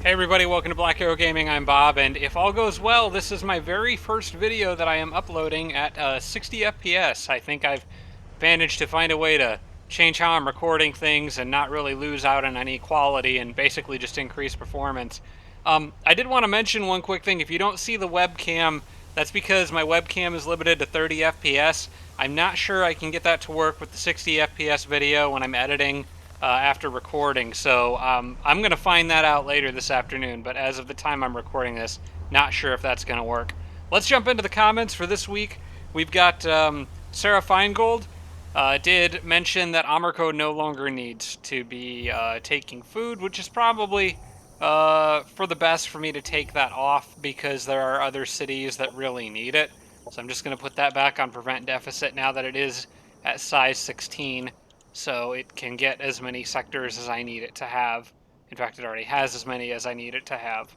Hey everybody, welcome to Black Arrow Gaming. I'm Bob, and if all goes well, this is my very first video that I am uploading at 60 FPS. I think I've managed to find a way to change how I'm recording things and not really lose out on any quality and basically just increase performance. I did want to mention one quick thing. If you don't see the webcam, that's because my webcam is limited to 30 FPS. I'm not sure I can get that to work with the 60 FPS video when I'm editing after recording. So I'm going to find that out later this afternoon. But as of the time I'm recording this, not sure if that's going to work. Let's jump into the comments for this week. We've got Sarah Feingold did mention that Amarco no longer needs to be taking food, which is probably for the best for me to take that off because there are other cities that really need it. So I'm just going to put that back on prevent deficit now that it is at size 16, so it can get as many sectors as I need it to have. In fact, it already has as many as I need it to have.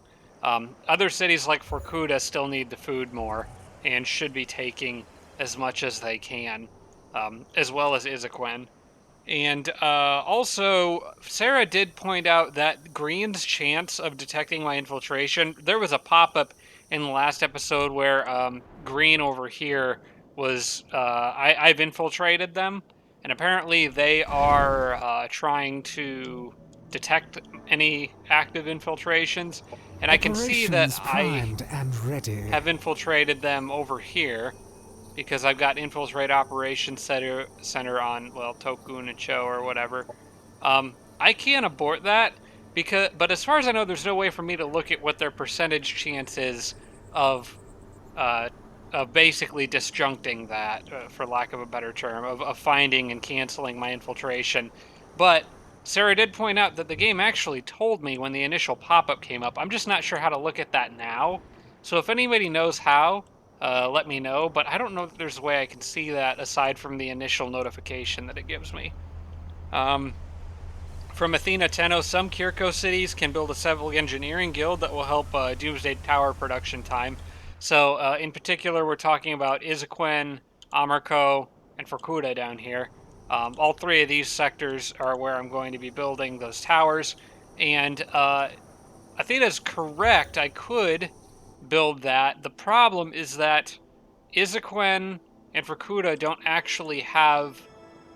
Other cities like Forcuda still need the food more and should be taking as much as they can, as well as Izaquin. And also, Sarah did point out that Green's chance of detecting my infiltration. There was a pop up in the last episode where Green over here was. I've infiltrated them, and apparently they are trying to detect any active infiltrations. And I can see that Operations I primed and ready. have infiltrated them over here because I've got Infiltrate Operations Center on, well, Tokun and Cho or whatever. I can abort that but as far as I know, there's no way for me to look at what their percentage chance is of uh, of basically disjuncting that, for lack of a better term, of finding and canceling my infiltration. But Sarah did point out that the game actually told me when the initial pop-up came up. I'm just not sure how to look at that now. So if anybody knows how, let me know. But I don't know if there's a way I can see that aside from the initial notification that it gives me. Um, from Athena Tenno, some Kirko cities can build a civil engineering guild that will help Doomsday Tower production time. So, in particular, we're talking about Izaquin, Amarco, and Forcuda down here. All three of these sectors are where I'm going to be building those towers. And Athena's correct. I could build that. The problem is that Izaquin and Fukuda don't actually have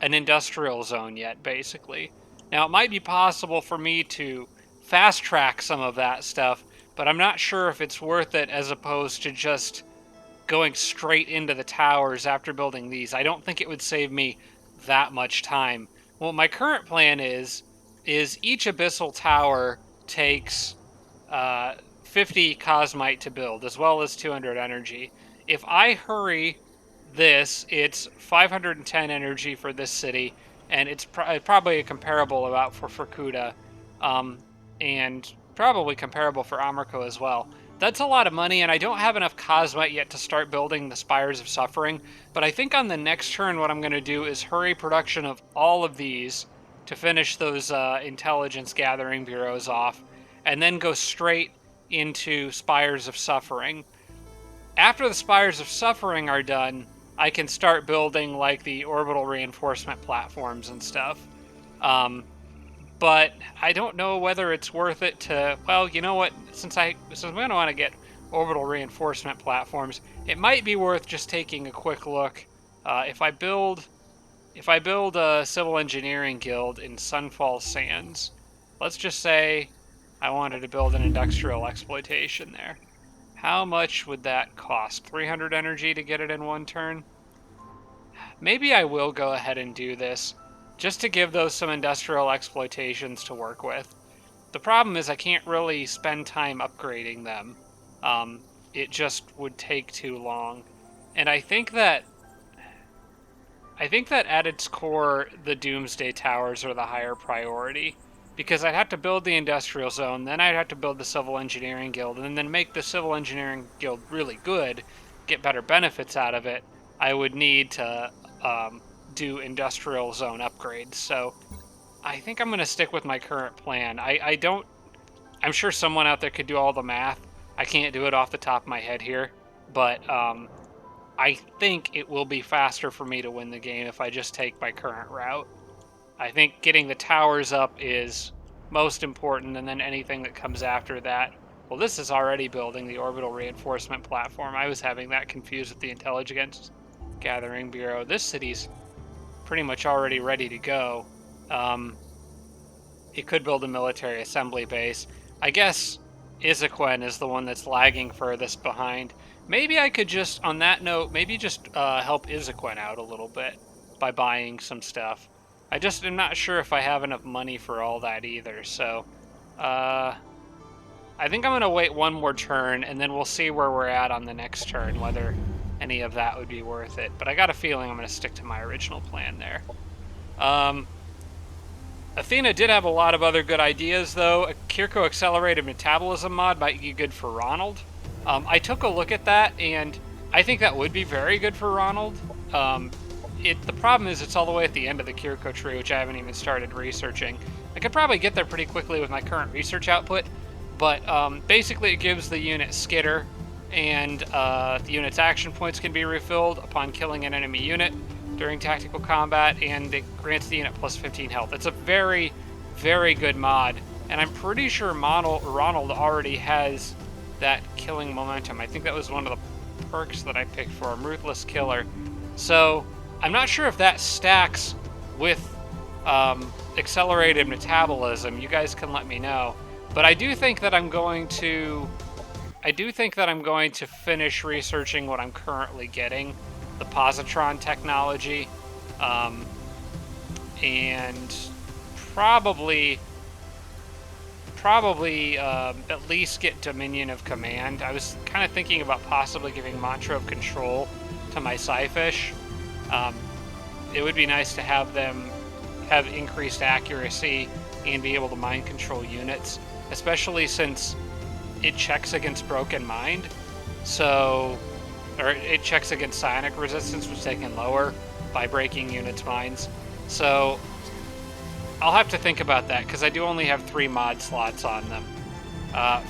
an industrial zone yet, basically. Now, it might be possible for me to fast track some of that stuff, but I'm not sure if it's worth it as opposed to just going straight into the towers after building these. I don't think it would save me that much time. What my current plan is each abyssal tower takes 50 cosmite to build, as well as 200 energy. If I hurry this, it's 510 energy for this city, and it's probably a comparable about for Fukuda, um, and probably comparable for Amarco as well. That's a lot of money, and I don't have enough cosmite yet to start building the Spires of Suffering, but I think on the next turn what I'm going to do is hurry production of all of these to finish those intelligence gathering bureaus off, and then go straight into Spires of Suffering. After the Spires of Suffering are done, I can start building like the orbital reinforcement platforms and stuff. Um, but I don't know whether it's worth it to. Well, you know what? Since I'm going to want to get orbital reinforcement platforms, it might be worth just taking a quick look. If I build a civil engineering guild in Sunfall Sands, let's just say I wanted to build an industrial exploitation there. How much would that cost? 300 energy to get it in one turn? Maybe I will go ahead and do this, just to give those some industrial exploitations to work with. The problem is I can't really spend time upgrading them. It just would take too long. And I think that at its core, the Doomsday Towers are the higher priority. Because I'd have to build the industrial zone, then I'd have to build the civil engineering guild, and then make the civil engineering guild really good, get better benefits out of it. I would need to do industrial zone upgrades. So I think I'm going to stick with my current plan. I don't. I'm sure someone out there could do all the math. I can't do it off the top of my head here, but I think it will be faster for me to win the game if I just take my current route. I think getting the towers up is most important, and then anything that comes after that. Well, this is already building the orbital reinforcement platform. I was having that confused with the Intelligence Gathering Bureau. This city's pretty much already ready to go. It could build a military assembly base. I guess Izaquen is the one that's lagging furthest behind. Maybe I could just, on that note, maybe just help Izaquen out a little bit by buying some stuff. I just am not sure if I have enough money for all that either, so uh, I think I'm going to wait one more turn, and then we'll see where we're at on the next turn, whether any of that would be worth it. But I got a feeling I'm going to stick to my original plan there. Athena did have a lot of other good ideas, though. A Kirko Accelerated Metabolism mod might be good for Ronald. I took a look at that, and I think that would be very good for Ronald. The problem is it's all the way at the end of the Kirko tree, which I haven't even started researching. I could probably get there pretty quickly with my current research output, but basically it gives the unit Skitter, and the unit's action points can be refilled upon killing an enemy unit during tactical combat, and it grants the unit plus 15 health. It's a very, very good mod, and I'm pretty sure Ronald already has that killing momentum. I think that was one of the perks that I picked for him, Ruthless Killer. So I'm not sure if that stacks with accelerated metabolism. You guys can let me know. But I do think that I'm going to finish researching what I'm currently getting, the positron technology, and probably at least get Dominion of Command. I was kind of thinking about possibly giving Mantra of Control to my Psyfish. It would be nice to have them have increased accuracy and be able to mind control units, especially since it checks against Broken Mind. Or it checks against psionic resistance, which they can lower by breaking units' minds. So I'll have to think about that, because I do only have 3 mod slots on them.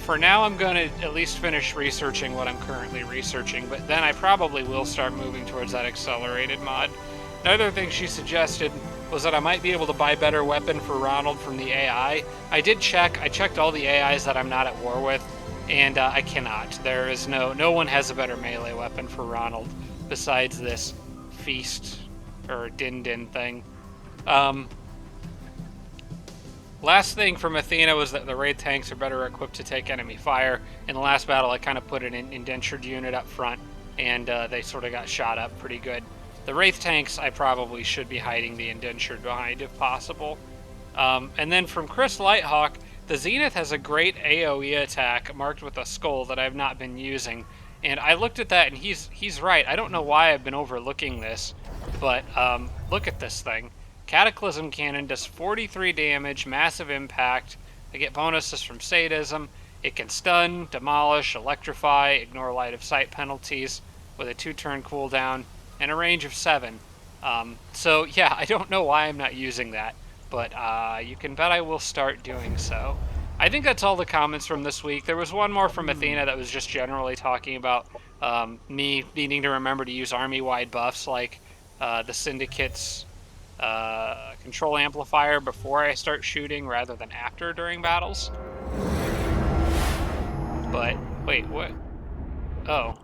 For now, I'm going to at least finish researching what I'm currently researching, but then I probably will start moving towards that accelerated mod. Another thing she suggested was that I might be able to buy better weapon for Ronald from the AI. I checked all the AIs that I'm not at war with, and I cannot. There is no one has a better melee weapon for Ronald besides this Feast or Din Din thing. Last thing from Athena was that the Wraith tanks are better equipped to take enemy fire. In the last battle, I kind of put an indentured unit up front, and they sort of got shot up pretty good. The Wraith tanks, I probably should be hiding the indentured behind if possible. And then from Chris Lighthawk, the Zenith has a great AoE attack marked with a skull that I've not been using. And I looked at that, and he's right. I don't know why I've been overlooking this, but look at this thing. Cataclysm Cannon does 43 damage, massive impact. I get bonuses from Sadism. It can stun, demolish, electrify, ignore line of sight penalties with a 2-turn cooldown, and a range of 7. So yeah, I don't know why I'm not using that, but you can bet I will start doing so. I think that's all the comments from this week. There was one more from Athena that was just generally talking about me needing to remember to use army-wide buffs like the Syndicate's control amplifier before I start shooting rather than after during battles. But wait, what? Oh.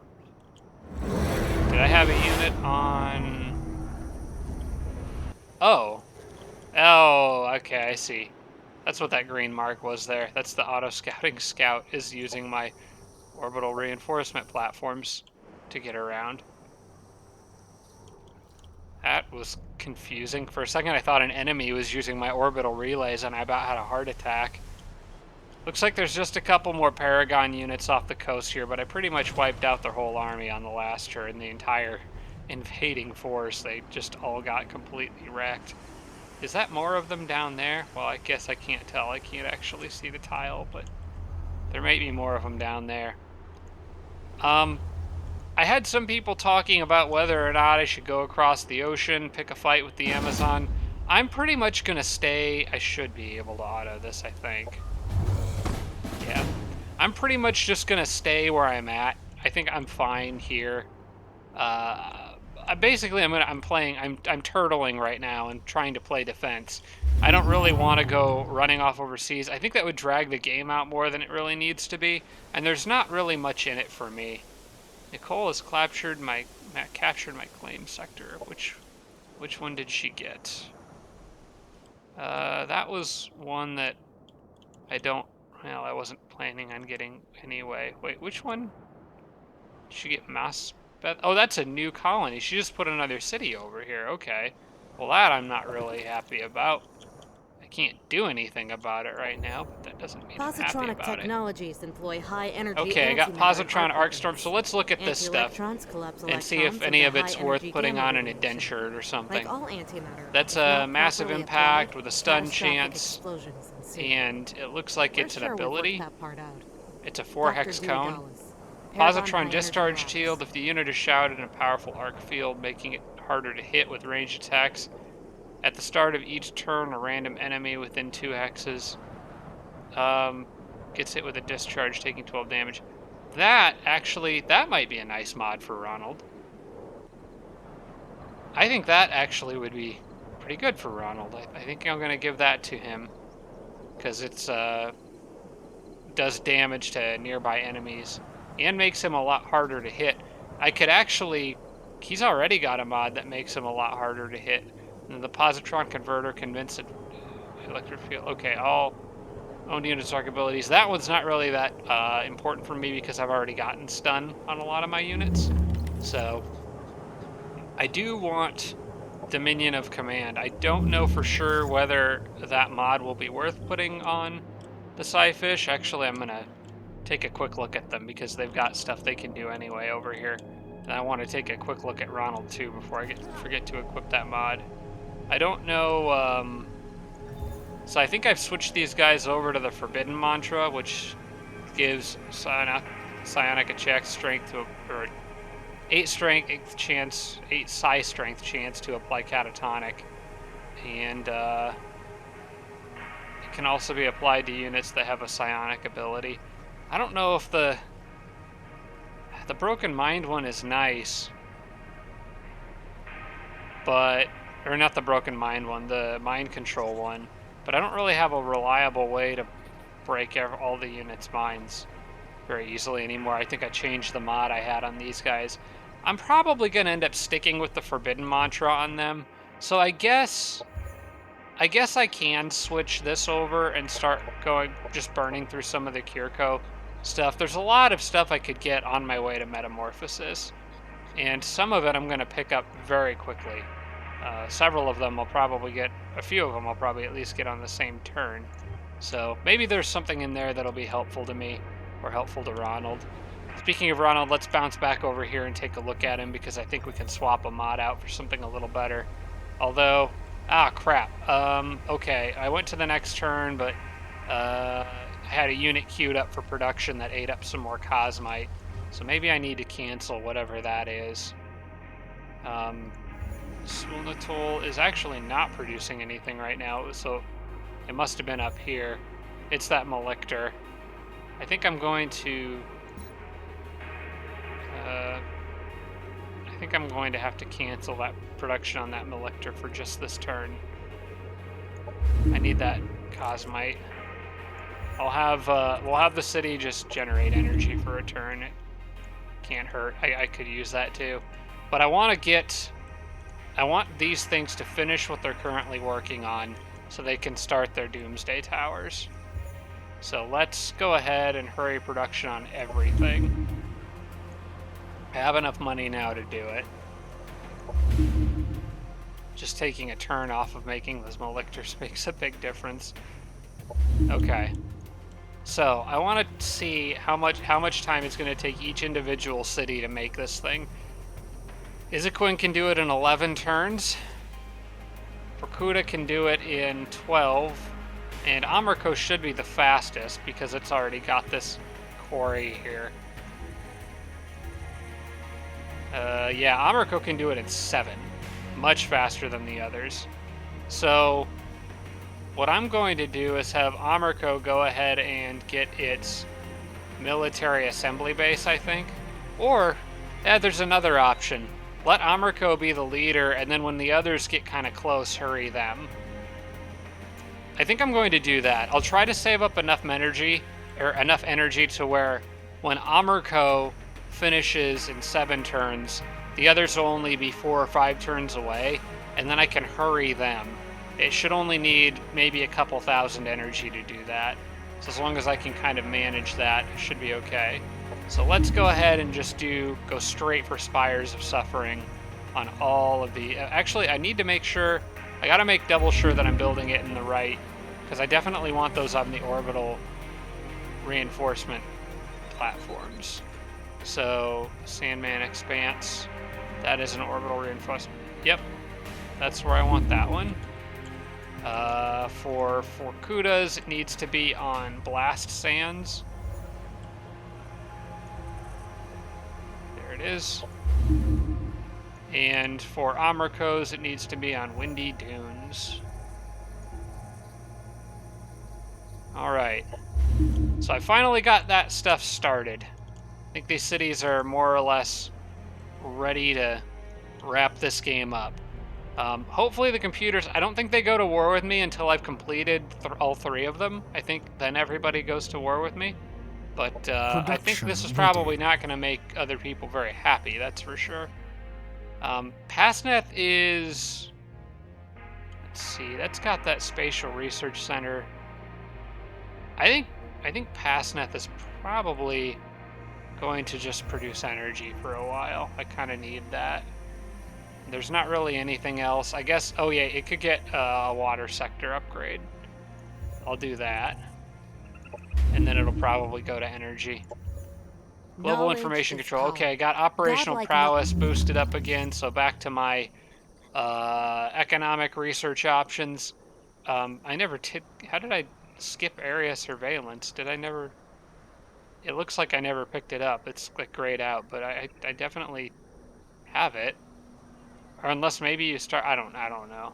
Did I have a unit on... Oh. Oh, okay, I see. That's what that green mark was there. That's the auto-scouting scout is using my orbital reinforcement platforms to get around. That was confusing. For a second I thought an enemy was using my orbital relays and I about had a heart attack. Looks like there's just a couple more Paragon units off the coast here, but I pretty much wiped out their whole army on the last turn. The entire invading force, they just all got completely wrecked. Is that more of them down there? Well, I guess I can't tell. I can't actually see the tile, but there may be more of them down there. I had some people talking about whether or not I should go across the ocean, pick a fight with the Amazon. I'm pretty much going to stay. I should be able to auto this, I think. Yeah. I'm pretty much just going to stay where I'm at. I think I'm fine here. Basically, I'm turtling right now and trying to play defense. I don't really want to go running off overseas. I think that would drag the game out more than it really needs to be, and there's not really much in it for me. Nicole has captured my claim sector. Which one did she get? That was one that I don't. Well, I wasn't planning on getting anyway. Wait, which one? Did she get Maspeth? Oh, that's a new colony. She just put another city over here. Okay. Well, that I'm not really happy about. I can't do anything about it right now, but that doesn't mean I'm happy Positronic about it. technologies employ high-energy Okay, I got antimatter Positron arc Arcstorm, so let's look at this stuff Anti-electrons collapse and see if electrons any into of it's worth high-energy putting gamma on an radiation. indenture or something. Like all antimatter, That's if a not massive properly impact applied, with a stun catastrophic chance, explosions ensue. and it looks like it's an ability. That part out. It's a 4-hex Dr. cone. Dallas. Positron discharge shield. If the unit is shrouded in a powerful arc field, making it harder to hit with ranged attacks. At the start of each turn, a random enemy within 2 hexes gets hit with a discharge, taking 12 damage. That might be a nice mod for Ronald. I think that actually would be pretty good for Ronald. I think I'm going to give that to him because it's does damage to nearby enemies and makes him a lot harder to hit. I could actually, he's already got a mod that makes him a lot harder to hit. And the positron converter convinced electric field. Okay, all owned units arc abilities. That one's not really that important for me because I've already gotten stun on a lot of my units. So I do want Dominion of Command. I don't know for sure whether that mod will be worth putting on the Psyfish. Actually, I'm gonna take a quick look at them because they've got stuff they can do anyway over here. And I want to take a quick look at Ronald too before I forget to equip that mod. I don't know, so I think I've switched these guys over to the Forbidden Mantra, which gives Psionic a check strength to, or 8 strength chance, 8 psi strength chance to apply catatonic. And it can also be applied to units that have a psionic ability. I don't know if the Broken Mind one is nice, but, or not the Broken Mind one, the Mind Control one, but I don't really have a reliable way to break all the units' minds very easily anymore. I think I changed the mod I had on these guys. I'm probably going to end up sticking with the Forbidden Mantra on them, so I guess I can switch this over and start just burning through some of the Kiriko stuff. There's a lot of stuff I could get on my way to Metamorphosis, and some of it I'm going to pick up very quickly. Several of them I'll probably get, a few of them I'll probably at least get on the same turn. So maybe there's something in there that'll be helpful to me, or helpful to Ronald. Speaking of Ronald, let's bounce back over here and take a look at him, because I think we can swap a mod out for something a little better. Although, crap. Okay, I went to the next turn, but I had a unit queued up for production that ate up some more Cosmite. So maybe I need to cancel whatever that is. Swilnatol is actually not producing anything right now, so it must have been up here. It's that Melictor. I think I'm going to... I think I'm going to have to cancel that production on that Melictor for just this turn. I need that Cosmite. I'll have we'll have the city just generate energy for a turn. It can't hurt. I could use that too, but I want these things to finish what they're currently working on, so they can start their Doomsday towers. So let's go ahead and hurry production on everything. I have enough money now to do it. Just taking a turn off of making those Melictors makes a big difference. Okay. So I want to see how much time it's going to take each individual city to make this thing. Izaquin can do it in 11 turns. Vorkuta can do it in 12. And Amarko should be the fastest because it's already got this quarry here. Yeah, Amarko can do it in 7. Much faster than the others. So what I'm going to do is have Amarko go ahead and get its military assembly base, I think. Or, there's another option. Let Amarko be the leader, and then when the others get kind of close, hurry them. I think I'm going to do that. I'll try to save up enough energy to where when Amerco finishes in 7 turns, the others will only be 4 or 5 turns away, and then I can hurry them. It should only need maybe a couple thousand energy to do that. So as long as I can kind of manage that, it should be okay. So let's go ahead and just go straight for Spires of Suffering on all of the... Actually, I need to make sure... I gotta make double sure that I'm building it in the right, because I definitely want those on the orbital reinforcement platforms. So, Sandman Expanse, that is an orbital reinforcement. Yep, that's where I want that one. For Kudas, it needs to be on Blast Sands. There it is. And for Amercos, it needs to be on Windy Dunes. Alright. So I finally got that stuff started. I think these cities are more or less ready to wrap this game up. Hopefully the computers... I don't think they go to war with me until I've completed all 3 of them. I think then everybody goes to war with me. But I think this is probably not going to make other people very happy, that's for sure. Passneth is... Let's see, that's got that Spatial Research Center. I think Passneth is probably going to just produce energy for a while. I kind of need that. There's not really anything else. I guess, oh yeah, it could get a water sector upgrade. I'll do that. And then it'll probably go to energy. Global information control. Okay, I got operational prowess boosted up again, so back to my economic research options. I never did... How did I skip area surveillance? Did I never... It looks like I never picked it up. It's like grayed out, but I definitely have it. Or unless maybe you start... I don't know.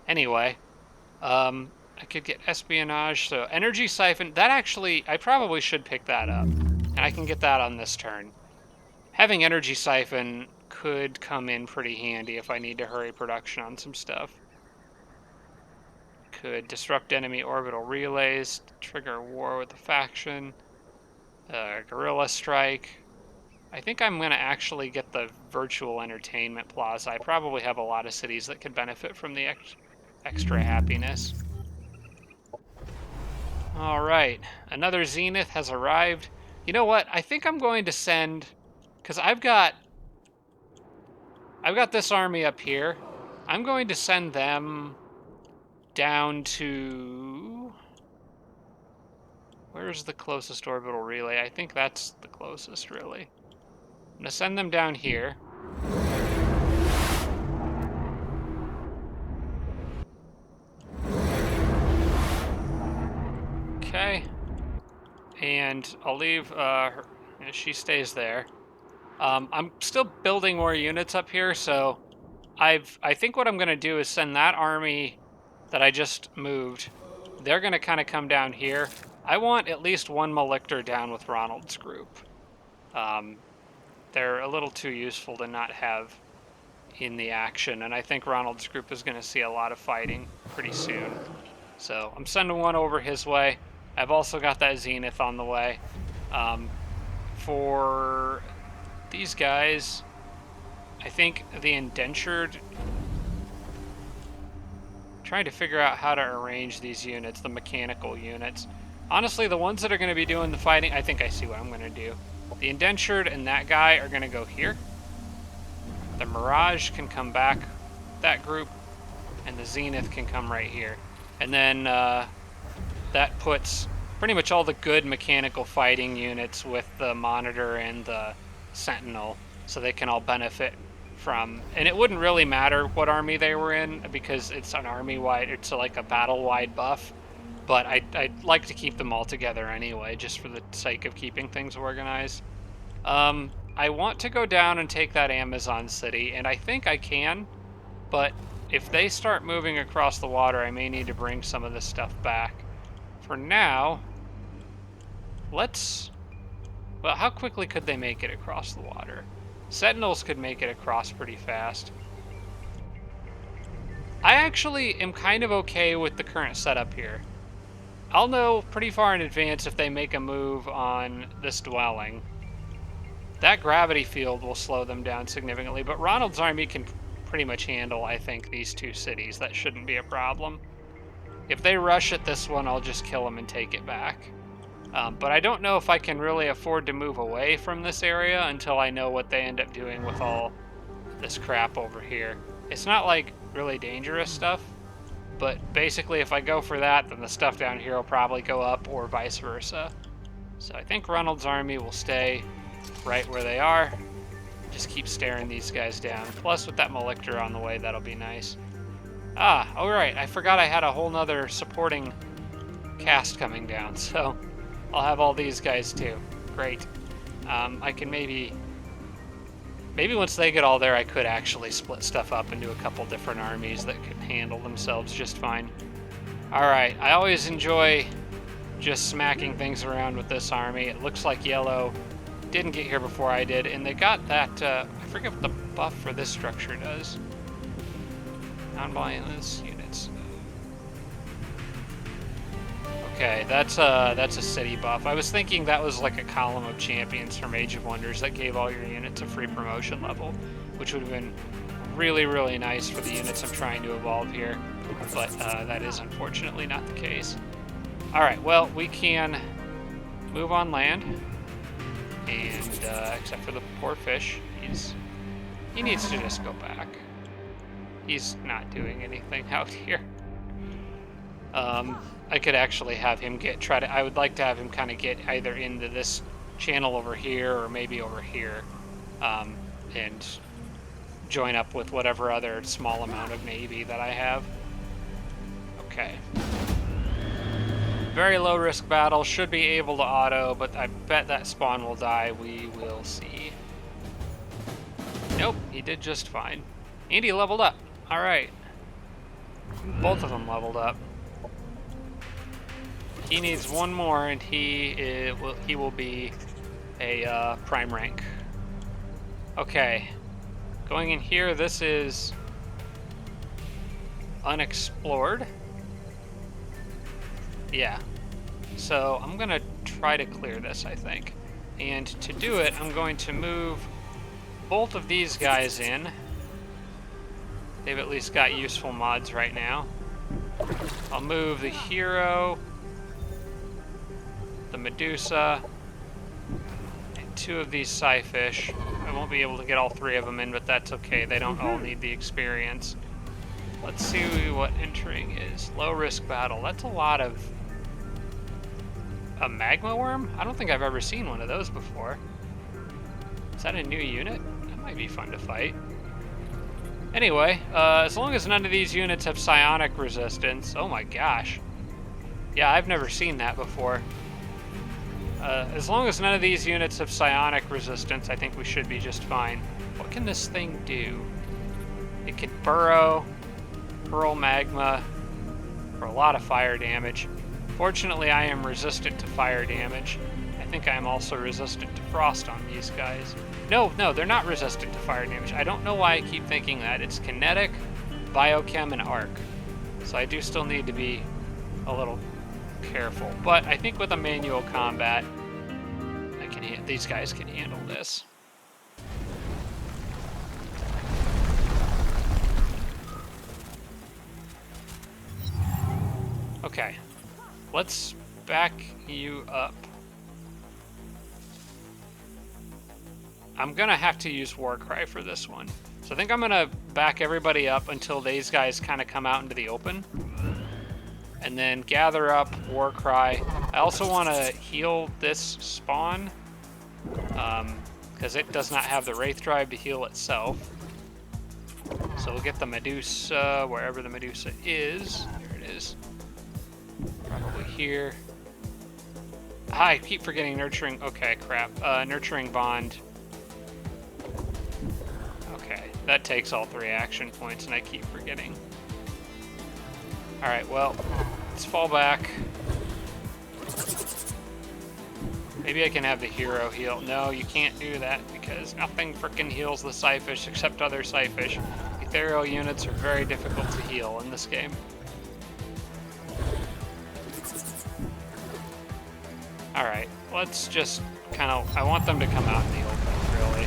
Anyway, I could get espionage, so energy siphon. That actually, I probably should pick that up. And I can get that on this turn. Having energy siphon could come in pretty handy if I need to hurry production on some stuff. Could disrupt enemy orbital relays, trigger war with the faction, guerrilla strike. I think I'm going to actually get the virtual entertainment plaza. I probably have a lot of cities that could benefit from the extra happiness. All right, another Zenith has arrived. You know what? I think I'm going to send, because I've got this army up here. I'm going to send them down to... Where's the closest orbital relay? I think that's the closest, really. I'm going to send them down here. Okay. And I'll leave her... She stays there. I'm still building more units up here, so I think what I'm going to do is send that army that I just moved. They're going to kind of come down here. I want at least one Malictor down with Ronald's group. They're a little too useful to not have in the action, and I think Ronald's group is going to see a lot of fighting pretty soon. So I'm sending one over his way. I've also got that Zenith on the way. For these guys, I think the indentured... Trying to figure out how to arrange these units, the mechanical units. Honestly, the ones that are going to be doing the fighting, I think I see what I'm going to do. The indentured and that guy are going to go here. The Mirage can come back, that group, and the Zenith can come right here. And then that puts pretty much all the good mechanical fighting units with the Monitor and the Sentinel, so they can all benefit from... And it wouldn't really matter what army they were in, because it's an army-wide, it's like a battle-wide buff. But I'd like to keep them all together anyway, just for the sake of keeping things organized. I want to go down and take that Amazon city, and I think I can, but if they start moving across the water, I may need to bring some of this stuff back. For now, let's... Well, how quickly could they make it across the water? Sentinels could make it across pretty fast. I actually am kind of okay with the current setup here. I'll know pretty far in advance if they make a move on this dwelling. That gravity field will slow them down significantly, but Ronald's army can pretty much handle, I think, these two cities. That shouldn't be a problem. If they rush at this one, I'll just kill them and take it back. But I don't know if I can really afford to move away from this area until I know what they end up doing with all this crap over here. It's not like really dangerous stuff, but basically if I go for that, then the stuff down here will probably go up or vice versa. So I think Ronald's army will stay right where they are. Just keep staring these guys down. Plus with that Melictor on the way, that'll be nice. Ah, alright, I forgot I had a whole nother supporting cast coming down, so I'll have all these guys too. Great. I can maybe once they get all there, I could actually split stuff up into a couple different armies that could handle themselves just fine. Alright, I always enjoy just smacking things around with this army. It looks like yellow didn't get here before I did, and they got that, I forget what the buff for this structure does. Non-violence units. Okay, that's a city buff. I was thinking that was like a column of champions from Age of Wonders that gave all your units a free promotion level, which would have been really, really nice for the units I'm trying to evolve here, but that is unfortunately not the case. Alright, well, we can move on land, and except for the poor fish, he needs to just go back. He's not doing anything out here. I could actually have him I would like to have him kind of get either into this channel over here or maybe over here, and join up with whatever other small amount of navy that I have. Okay. Very low risk battle, should be able to auto, but I bet that spawn will die. We will see. Nope, he did just fine. And he leveled up. Alright. Both of them leveled up. He needs one more, and he will be a prime rank. Okay. Going in here, this is unexplored. Yeah. So I'm going to try to clear this, I think. And to do it, I'm going to move both of these guys in. They've at least got useful mods right now. I'll move the hero, the Medusa, and two of these Scyfish. I won't be able to get all three of them in, but that's okay. They don't all need the experience. Let's see what entering is. Low risk battle. That's a lot of... A magma worm? I don't think I've ever seen one of those before. Is that a new unit? That might be fun to fight. Anyway, as long as none of these units have psionic resistance... Oh my gosh. Yeah, I've never seen that before. As long as none of these units have psionic resistance, I think we should be just fine. What can this thing do? It can burrow, hurl magma, for a lot of fire damage. Fortunately, I am resistant to fire damage. I think I am also resistant to frost on these guys. No, they're not resistant to fire damage. I don't know why I keep thinking that. It's kinetic, biochem, and arc. So I do still need to be a little careful. But I think with a manual combat, these guys can handle this. Okay, let's back you up. I'm gonna have to use Warcry for this one. So I think I'm gonna back everybody up until these guys kind of come out into the open. And then gather up Warcry. I also want to heal this spawn, because it does not have the Wraith Drive to heal itself. So we'll get the Medusa, wherever the Medusa is. There it is. Probably here. Ah, I keep forgetting Nurturing. Okay, crap. Nurturing Bond. Okay, that takes all 3 action points, and I keep forgetting. Alright, well, let's fall back. Maybe I can have the hero heal. No, you can't do that because nothing frickin' heals the Scyfish except other Scyfish. You aerial units are very difficult to heal in this game. Alright, let's just kind of... I want them to come out in the open, really.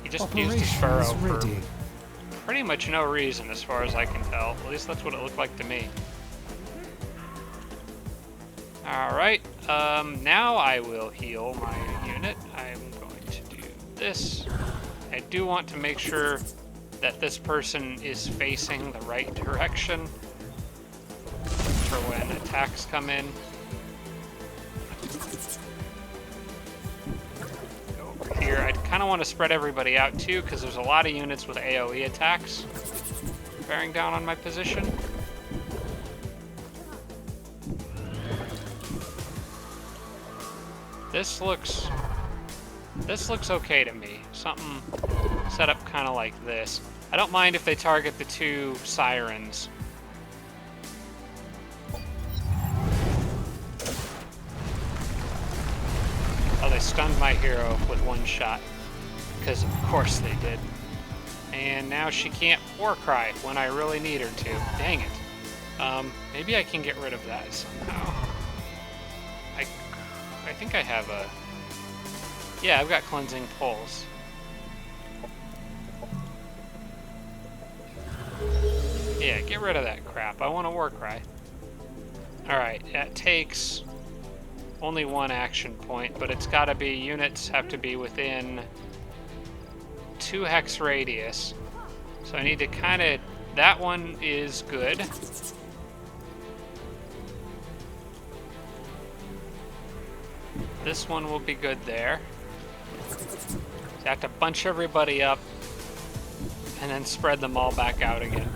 He just used his furrow for pretty much no reason, as far as I can tell. At least that's what it looked like to me. Alright, now I will heal my unit. I'm going to do this. I do want to make sure that this person is facing the right direction for when attacks come in. Go over here. I kind of want to spread everybody out too, because there's a lot of units with AoE attacks bearing down on my position. This looks okay to me. Something set up kind of like this. I don't mind if they target the two sirens. Oh, they stunned my hero with one shot. Because of course they did. And now she can't war cry when I really need her to. Dang it. Maybe I can get rid of that somehow. I think I have a... Yeah, I've got Cleansing Pulse. Yeah, get rid of that crap. I want a war cry. Alright, that takes only one action point, but it's gotta be... Units have to be within 2 hex radius. So I need to kind of... That one is good. This one will be good there. So I have to bunch everybody up and then spread them all back out again.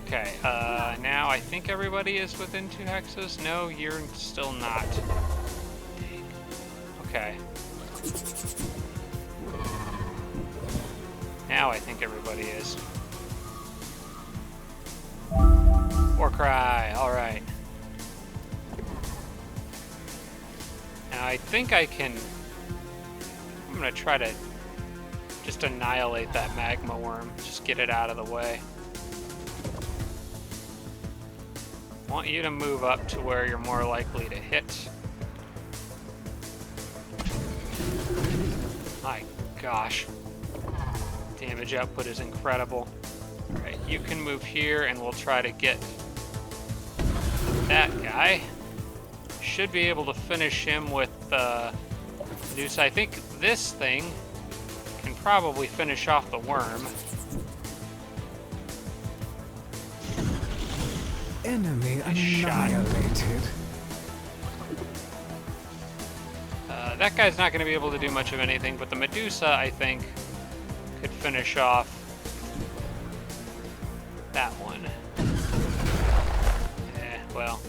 Okay, now I think everybody is within 2 hexes. No, you're still not. Dang. Okay. Now I think everybody is. Warcry, alright. Now I think I can... I'm gonna try to just annihilate that magma worm. Just get it out of the way. I want you to move up to where you're more likely to hit. My gosh. Damage output is incredible. Alright, you can move here and we'll try to get that guy. Should be able to finish him with Noose. I think this thing can probably finish off the worm. Enemy annihilated. That guy's not going to be able to do much of anything, but the Medusa, I think, could finish off that one. Well,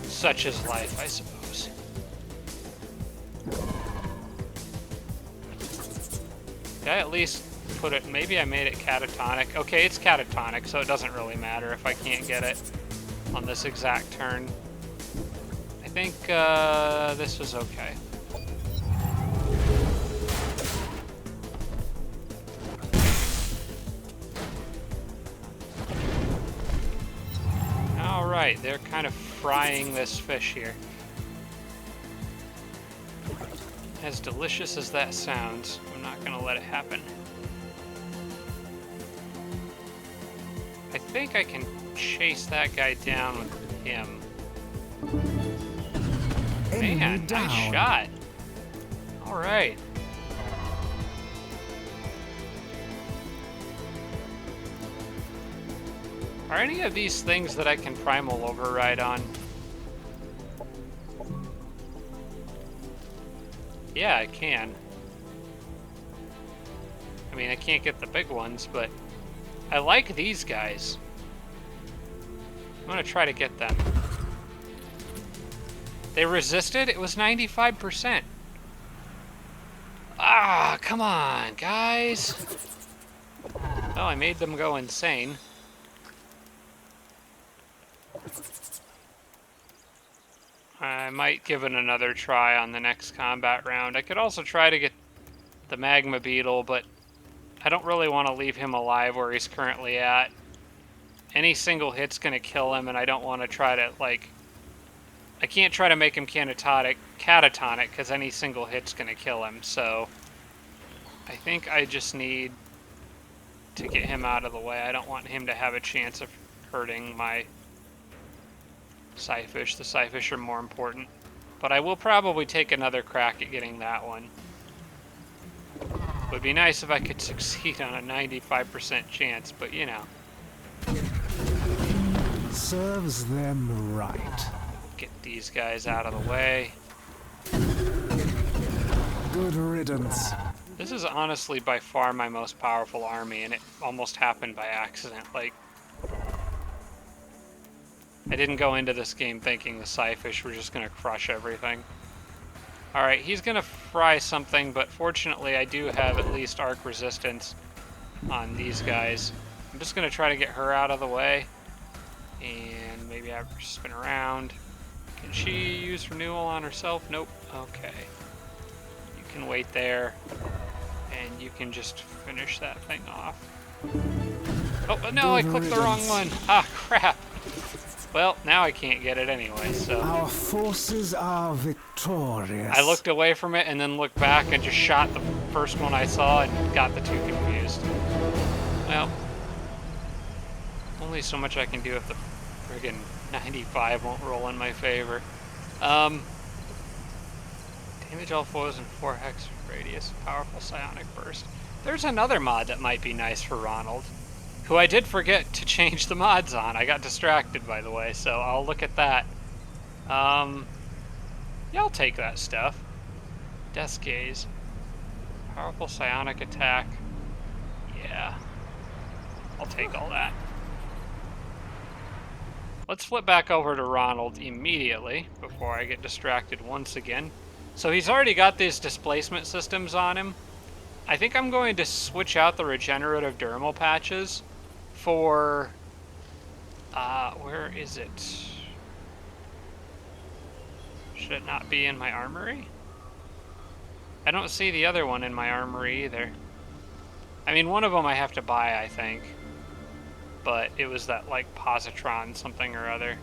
such is life, I suppose. Did I at least put it... Maybe I made it catatonic. Okay, it's catatonic, so it doesn't really matter if I can't get it on this exact turn. I think this was okay. Alright, they're kind of frying this fish here. As delicious as that sounds, I'm not going to let it happen. I think I can chase that guy down with him. Man, nice shot. Alright. Are any of these things that I can primal override on? Yeah, I can. I mean, I can't get the big ones, but I like these guys. I'm gonna try to get them. They resisted? It was 95%. Ah, come on, guys. Well, I made them go insane. I might give it another try on the next combat round. I could also try to get the magma beetle, but I don't really want to leave him alive where he's currently at. Any single hit's gonna kill him, and I don't want to try to, like... I can't try to make him catatonic, because any single hit's gonna kill him, so... I think I just need to get him out of the way. I don't want him to have a chance of hurting my Psyfish. The Psyfish are more important. But I will probably take another crack at getting that one. Would be nice if I could succeed on a 95% chance, but you know. Serves them right. Get these guys out of the way. Good riddance. This is honestly by far my most powerful army, and it almost happened by accident. Like, I didn't go into this game thinking the Psyfish were just going to crush everything. Alright, he's going to fry something, but fortunately I do have at least arc resistance on these guys. I'm just going to try to get her out of the way. And maybe have her spin around. Can she use renewal on herself? Nope. Okay. You can wait there. And you can just finish that thing off. Oh, but no, I clicked the wrong one. Ah, crap. Well, now I can't get it anyway, so... Our forces are victorious. I looked away from it and then looked back and just shot the first one I saw and got the two confused. Well, only so much I can do if the friggin' 95 won't roll in my favor. Damage all foes in 4 hex radius. Powerful psionic burst. There's another mod that might be nice for Ronald, who I did forget to change the mods on. I got distracted, by the way, so I'll look at that. Yeah, I'll take that stuff. Death's Gaze. Powerful psionic attack. Yeah. I'll take all that. Let's flip back over to Ronald immediately before I get distracted once again. So he's already got these displacement systems on him. I think I'm going to switch out the regenerative dermal patches for... where is it? Should it not be in my armory? I don't see the other one in my armory either. I mean, one of them I have to buy, I think. But it was that, like, positron something or other.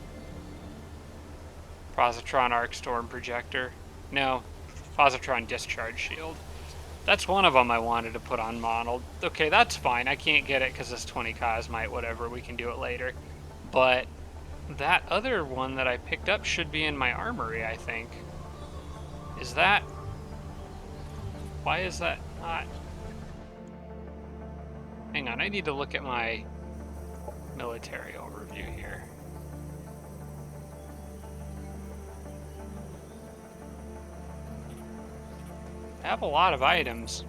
Positron Arc Storm Projector. No, positron Discharge Shield. That's one of them I wanted to put on Ronald. Okay, that's fine. I can't get it because it's 20 Cosmite, whatever. We can do it later. But that other one that I picked up should be in my armory, I think. Is that... Why is that not... Hang on, I need to look at my military overview here. I have a lot of items.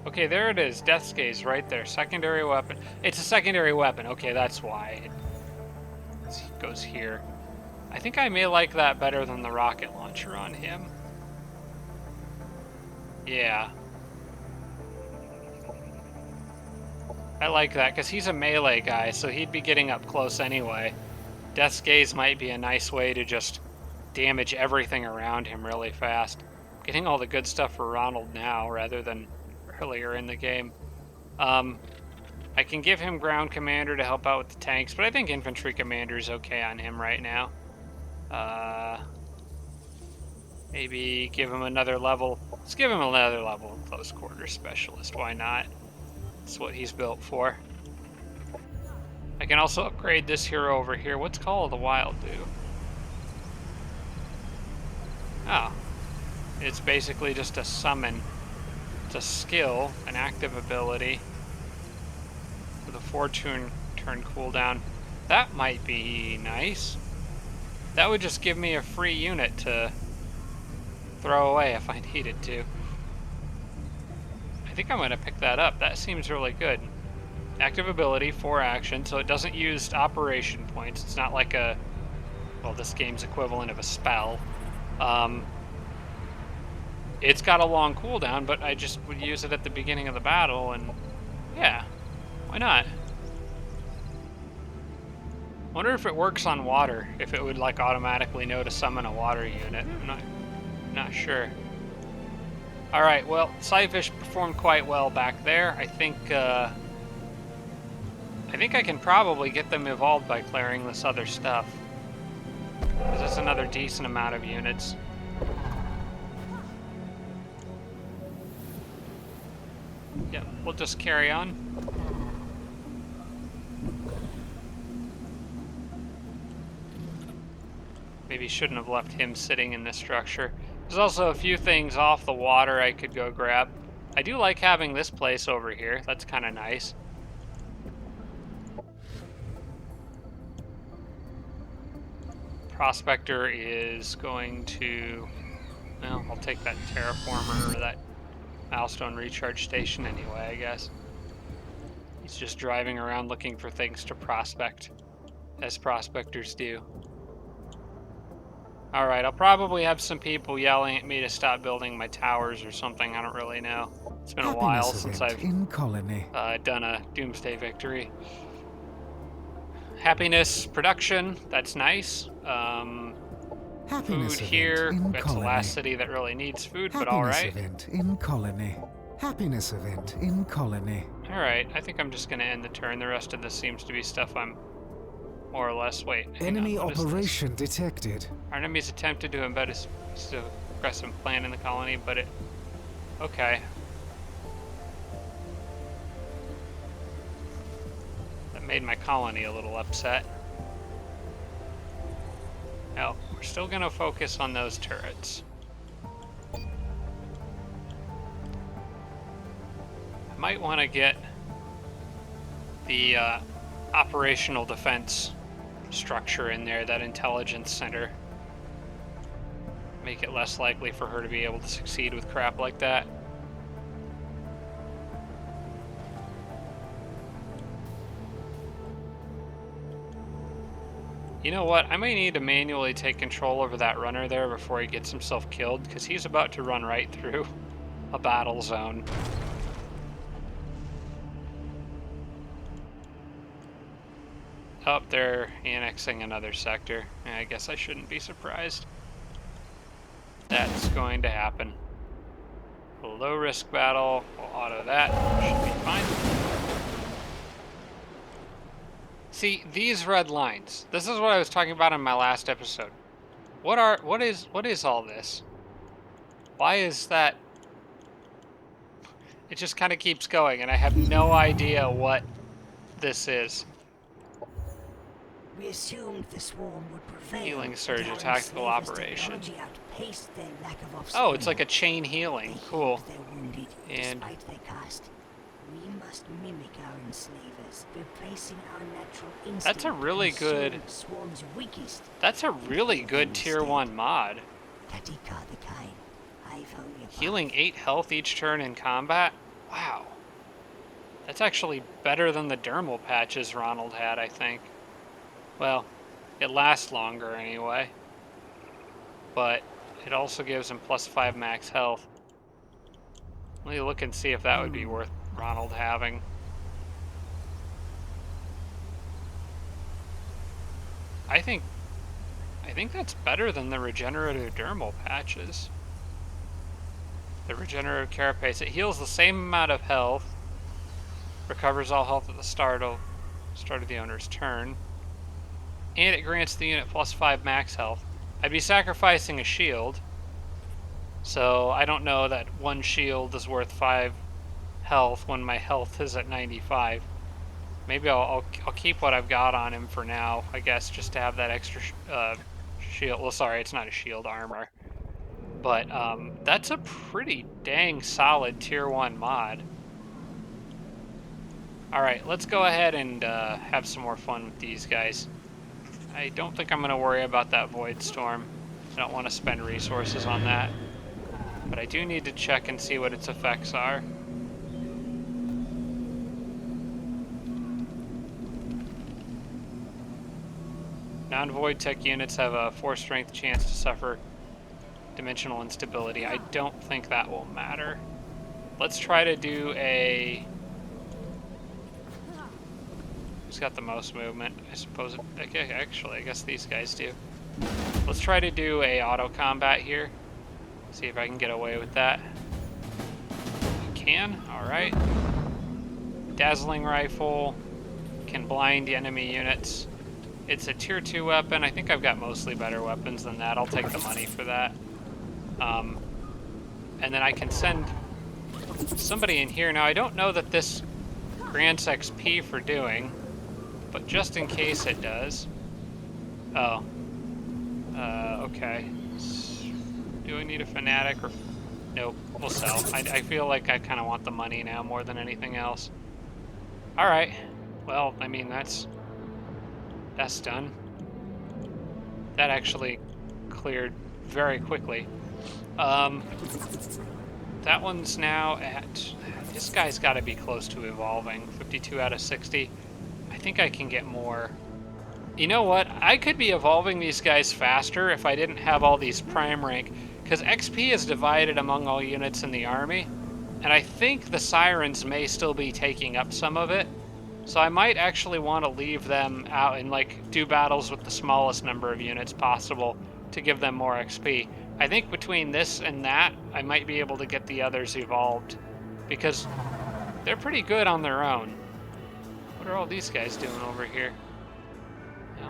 Okay, there it is. Death's Gaze right there. Secondary weapon. It's a secondary weapon. Okay, that's why it goes here. I think I may like that better than the rocket launcher on him. Yeah. I like that because he's a melee guy, so he'd be getting up close anyway. Death's Gaze might be a nice way to just damage everything around him really fast. Getting all the good stuff for Ronald now rather than earlier in the game. I can give him Ground Commander to help out with the tanks, but I think Infantry Commander is okay on him right now. Maybe give him another level. Let's give him another level of Close Quarter Specialist. Why not? That's what he's built for. I can also upgrade this hero over here. What's Call of the Wild do? Oh. It's basically just a summon. It's a skill, an active ability with a 4-turn cooldown. That might be nice. That would just give me a free unit to throw away if I needed to. I think I'm going to pick that up. That seems really good. Active ability, 4 action, so it doesn't use operation points. It's not like a, well, this game's equivalent of a spell. It's got a long cooldown, but I just would use it at the beginning of the battle, and yeah, why not? Wonder if it works on water, if it would like automatically know to summon a water unit. I'm not sure. Alright, well, Cyfish performed quite well back there. I think I can probably get them evolved by clearing this other stuff. Because that's another decent amount of units. Yep, we'll just carry on. Maybe shouldn't have left him sitting in this structure. There's also a few things off the water I could go grab. I do like having this place over here. That's kind of nice. Prospector is going to... Well, I'll take that terraformer or that milestone recharge station anyway, I guess. He's just driving around looking for things to prospect, as prospectors do. Alright, I'll probably have some people yelling at me to stop building my towers or something. I don't really know. It's been a while since I've done a Doomsday victory. Happiness production, that's nice. Food here. That's the last city that really needs food, but alright. Event in colony. Happiness event in colony. Alright, I think I'm just going to end the turn. The rest of this seems to be stuff I'm more or less... Wait, enemy operation detected. Our enemies attempted to embed a aggressive plan in the colony, but it... Okay. That made my colony a little upset. Now, we're still going to focus on those turrets. I might want to get the operational defense structure in there, that intelligence center. Make it less likely for her to be able to succeed with crap like that. You know what? I may need to manually take control over that runner there before he gets himself killed, because he's about to run right through a battle zone. Oh, they're annexing another sector. I guess I shouldn't be surprised. That's going to happen. A low-risk battle. We'll auto that. Should be fine. See, these red lines. This is what I was talking about in my last episode. What is all this? Why is that? It just kind of keeps going, and I have no idea what this is. We assumed the swarm would prevail. Healing surge, a tactical operation. Their lack of Oh, it's like a chain healing. Cool. Wounded, and despite their caste. We must mimic our enslavers, replacing our natural instinct. that's a really good. Swarm's weakest. That's a really good tier 1 mod. Healing 8 health each turn in combat. Wow. That's actually better than the dermal patches Ronald had, I think. Well, it lasts longer anyway. But it also gives him +5 max health. Let me look and see if that would be worth Ronald having. I think that's better than the regenerative dermal patches. The regenerative carapace. It heals the same amount of health. Recovers all health at the start of the owner's turn. And it grants the unit +5 max health. I'd be sacrificing a shield. So I don't know that one shield is worth 5 health when my health is at 95. Maybe I'll keep what I've got on him for now, I guess, just to have that extra shield. Well, sorry, it's not a shield, armor. But that's a pretty dang solid tier 1 mod. Alright, let's go ahead and have some more fun with these guys. I don't think I'm going to worry about that Void Storm. I don't want to spend resources on that. But I do need to check and see what its effects are. Non-Void Tech units have a 4 strength chance to suffer dimensional instability. I don't think that will matter. Let's try to do a... Who's got the most movement? I suppose actually, I guess these guys do. Let's try to do a auto combat here. See if I can get away with that. can. All right. Dazzling rifle can blind the enemy units. It's a tier 2 weapon. I think I've got mostly better weapons than that. I'll take the money for that. And then I can send somebody in here. Now, I don't know that this grants XP for doing, but just in case it does. Oh. Okay. Do I need a fanatic or... Nope, we'll sell. I feel like I kind of want the money now more than anything else. Alright. Well, I mean, that's done. That actually cleared very quickly. That one's now at... This guy's got to be close to evolving. 52 out of 60. I think I can get more. You know what? I could be evolving these guys faster if I didn't have all these prime rank, because XP is divided among all units in the army, and I think the Sirens may still be taking up some of it. So I might actually want to leave them out and like do battles with the smallest number of units possible to give them more XP. I think between this and that, I might be able to get the others evolved, because they're pretty good on their own. What are all these guys doing over here? No.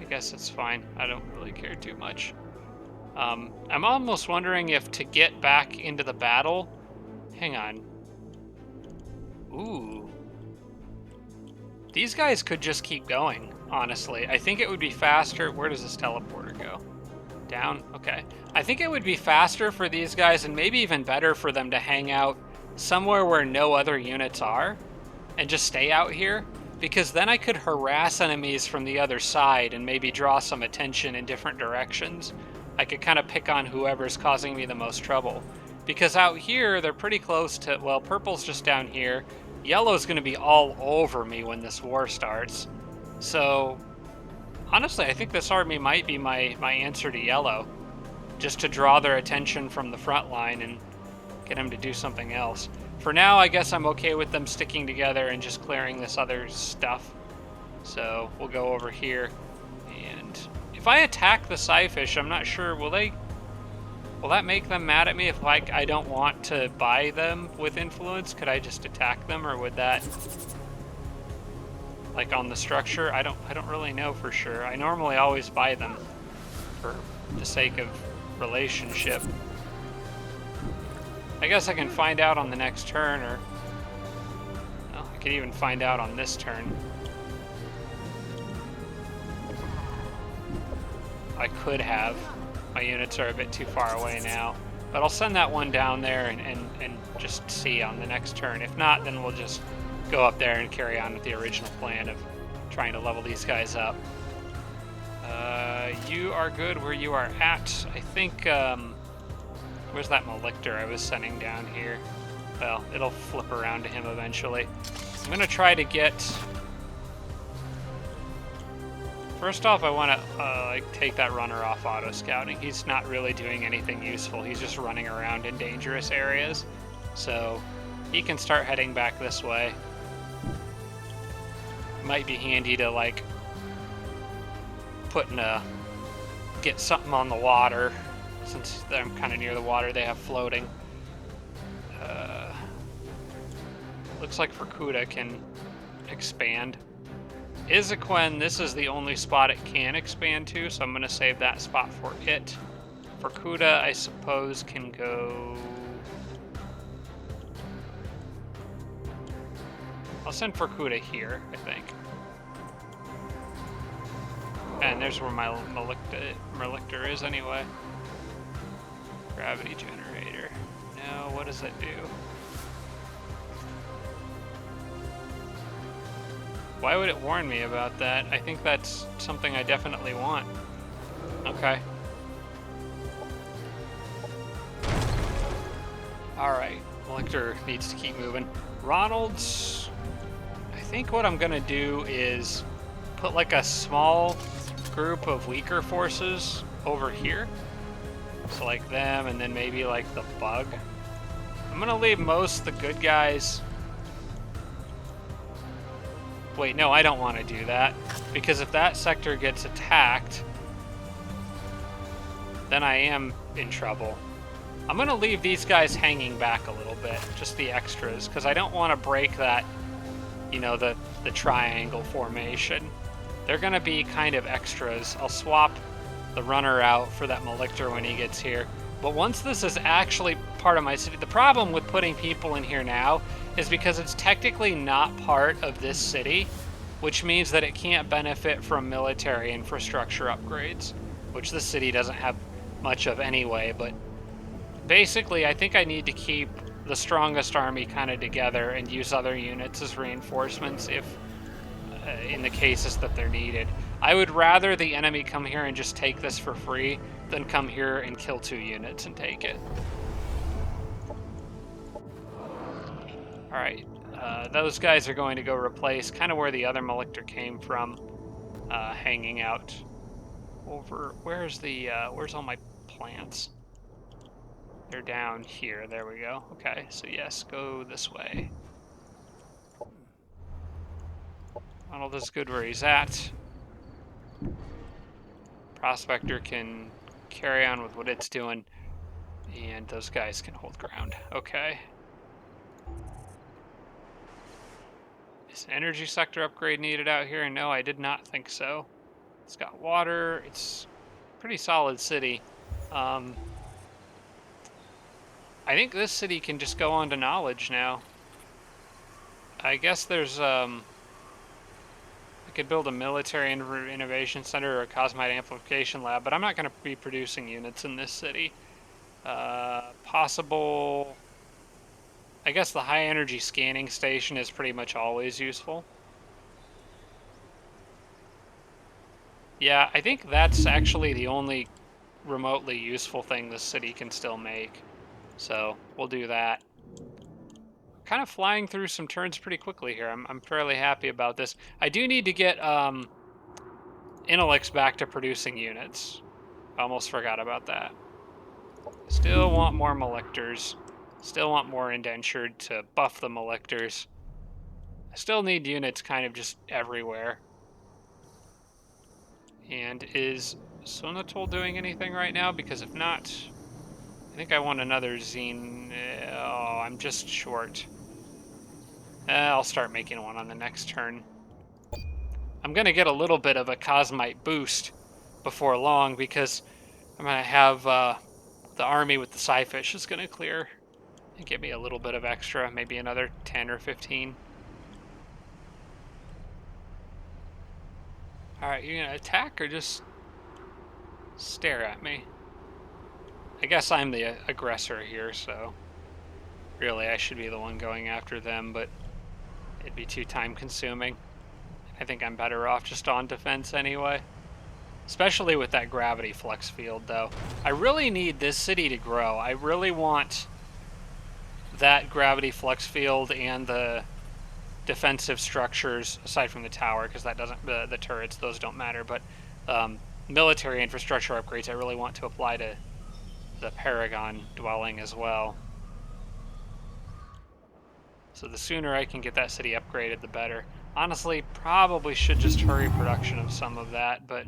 I guess it's fine. I don't really care too much. I'm almost wondering if to get back into the battle... Hang on. Ooh. These guys could just keep going, honestly. I think it would be faster... Where does this teleporter go? Down? Okay. I think it would be faster for these guys, and maybe even better for them to hang out somewhere where no other units are, and just stay out here, because then I could harass enemies from the other side and maybe draw some attention in different directions. I could kind of pick on whoever's causing me the most trouble. Because out here, they're pretty close to... Well, purple's just down here. Yellow's going to be all over me when this war starts. So, honestly, I think this army might be my answer to yellow. Just to draw their attention from the front line and get them to do something else. For now, I guess I'm okay with them sticking together and just clearing this other stuff. So, we'll go over here. And if I attack the Psyfish, I'm not sure, will that make them mad at me if, like, I don't want to buy them with influence? Could I just attack them, or would that, like, on the structure? I don't really know for sure. I normally always buy them for the sake of relationship. I guess I can find out on the next turn, or... Well, I could even find out on this turn. I could have. My units are a bit too far away now. But I'll send that one down there and just see on the next turn. If not, then we'll just go up there and carry on with the original plan of trying to level these guys up. You are good where you are at. I think, where's that Malictor I was sending down here? Well, it'll flip around to him eventually. I'm gonna try to get... First off, I want to like take that runner off auto scouting. He's not really doing anything useful. He's just running around in dangerous areas. So he can start heading back this way. Might be handy to like get something on the water, since I'm kind of near the water they have floating. Looks like Fukuda can expand. Izaquen, this is the only spot it can expand to, so I'm going to save that spot for it. Fukuda, I suppose, can go... I'll send Fukuda here, I think. And there's where my Malictor is anyway. Gravity generator. No, what does it do? Why would it warn me about that? I think that's something I definitely want. Okay. Alright, Malictor needs to keep moving. Ronald's... I think what I'm gonna do is put like a small group of weaker forces over here. So like them, and then maybe like the bug. I'm gonna leave most of the good guys... Wait, no, I don't want to do that, because if that sector gets attacked, then I am in trouble. I'm going to leave these guys hanging back a little bit, just the extras, because I don't want to break that, you know, the triangle formation. They're going to be kind of extras. I'll swap the runner out for that Malictor when he gets here. But once this is actually part of my city, the problem with putting people in here now is because it's technically not part of this city, which means that it can't benefit from military infrastructure upgrades, which the city doesn't have much of anyway. But basically, I think I need to keep the strongest army kind of together and use other units as reinforcements if in the cases that they're needed. I would rather the enemy come here and just take this for free than come here and kill 2 units and take it. Alright, those guys are going to go replace kind of where the other Malictor came from, hanging out over... Where's all my plants? They're down here. There we go. Okay, so yes, go this way. Ronald is good where he's at. Prospector can carry on with what it's doing, and those guys can hold ground. Okay. Is an energy sector upgrade needed out here? No, I did not think so. It's got water. It's a pretty solid city. I think this city can just go on to knowledge now. I guess there's I could build a military innovation center or a cosmite amplification lab, but I'm not going to be producing units in this city. Possible... I guess the high energy scanning station is pretty much always useful. Yeah, I think that's actually the only remotely useful thing this city can still make. So we'll do that. Kind of flying through some turns pretty quickly here. I'm fairly happy about this. I do need to get Intelix back to producing units. Almost forgot about that. Still want more Malictors. Still want more Indentured to buff the Malictors. I still need units kind of just everywhere. And is Sonatol doing anything right now? Because if not, I think I want another Zine. Oh, I'm just short. I'll start making one on the next turn. I'm going to get a little bit of a Cosmite boost before long because I'm going to have the army with the Psyfish is going to clear and give me a little bit of extra, maybe another 10 or 15. Alright, you're going to attack or just stare at me? I guess I'm the aggressor here, so really I should be the one going after them, but it'd be too time consuming. I think I'm better off just on defense anyway. Especially with that gravity flux field, though. I really need this city to grow. I really want that gravity flux field and the defensive structures, aside from the tower, because that doesn't, the turrets, those don't matter, but military infrastructure upgrades I really want to apply to the Paragon dwelling as well. So the sooner I can get that city upgraded, the better. Honestly, probably should just hurry production of some of that, but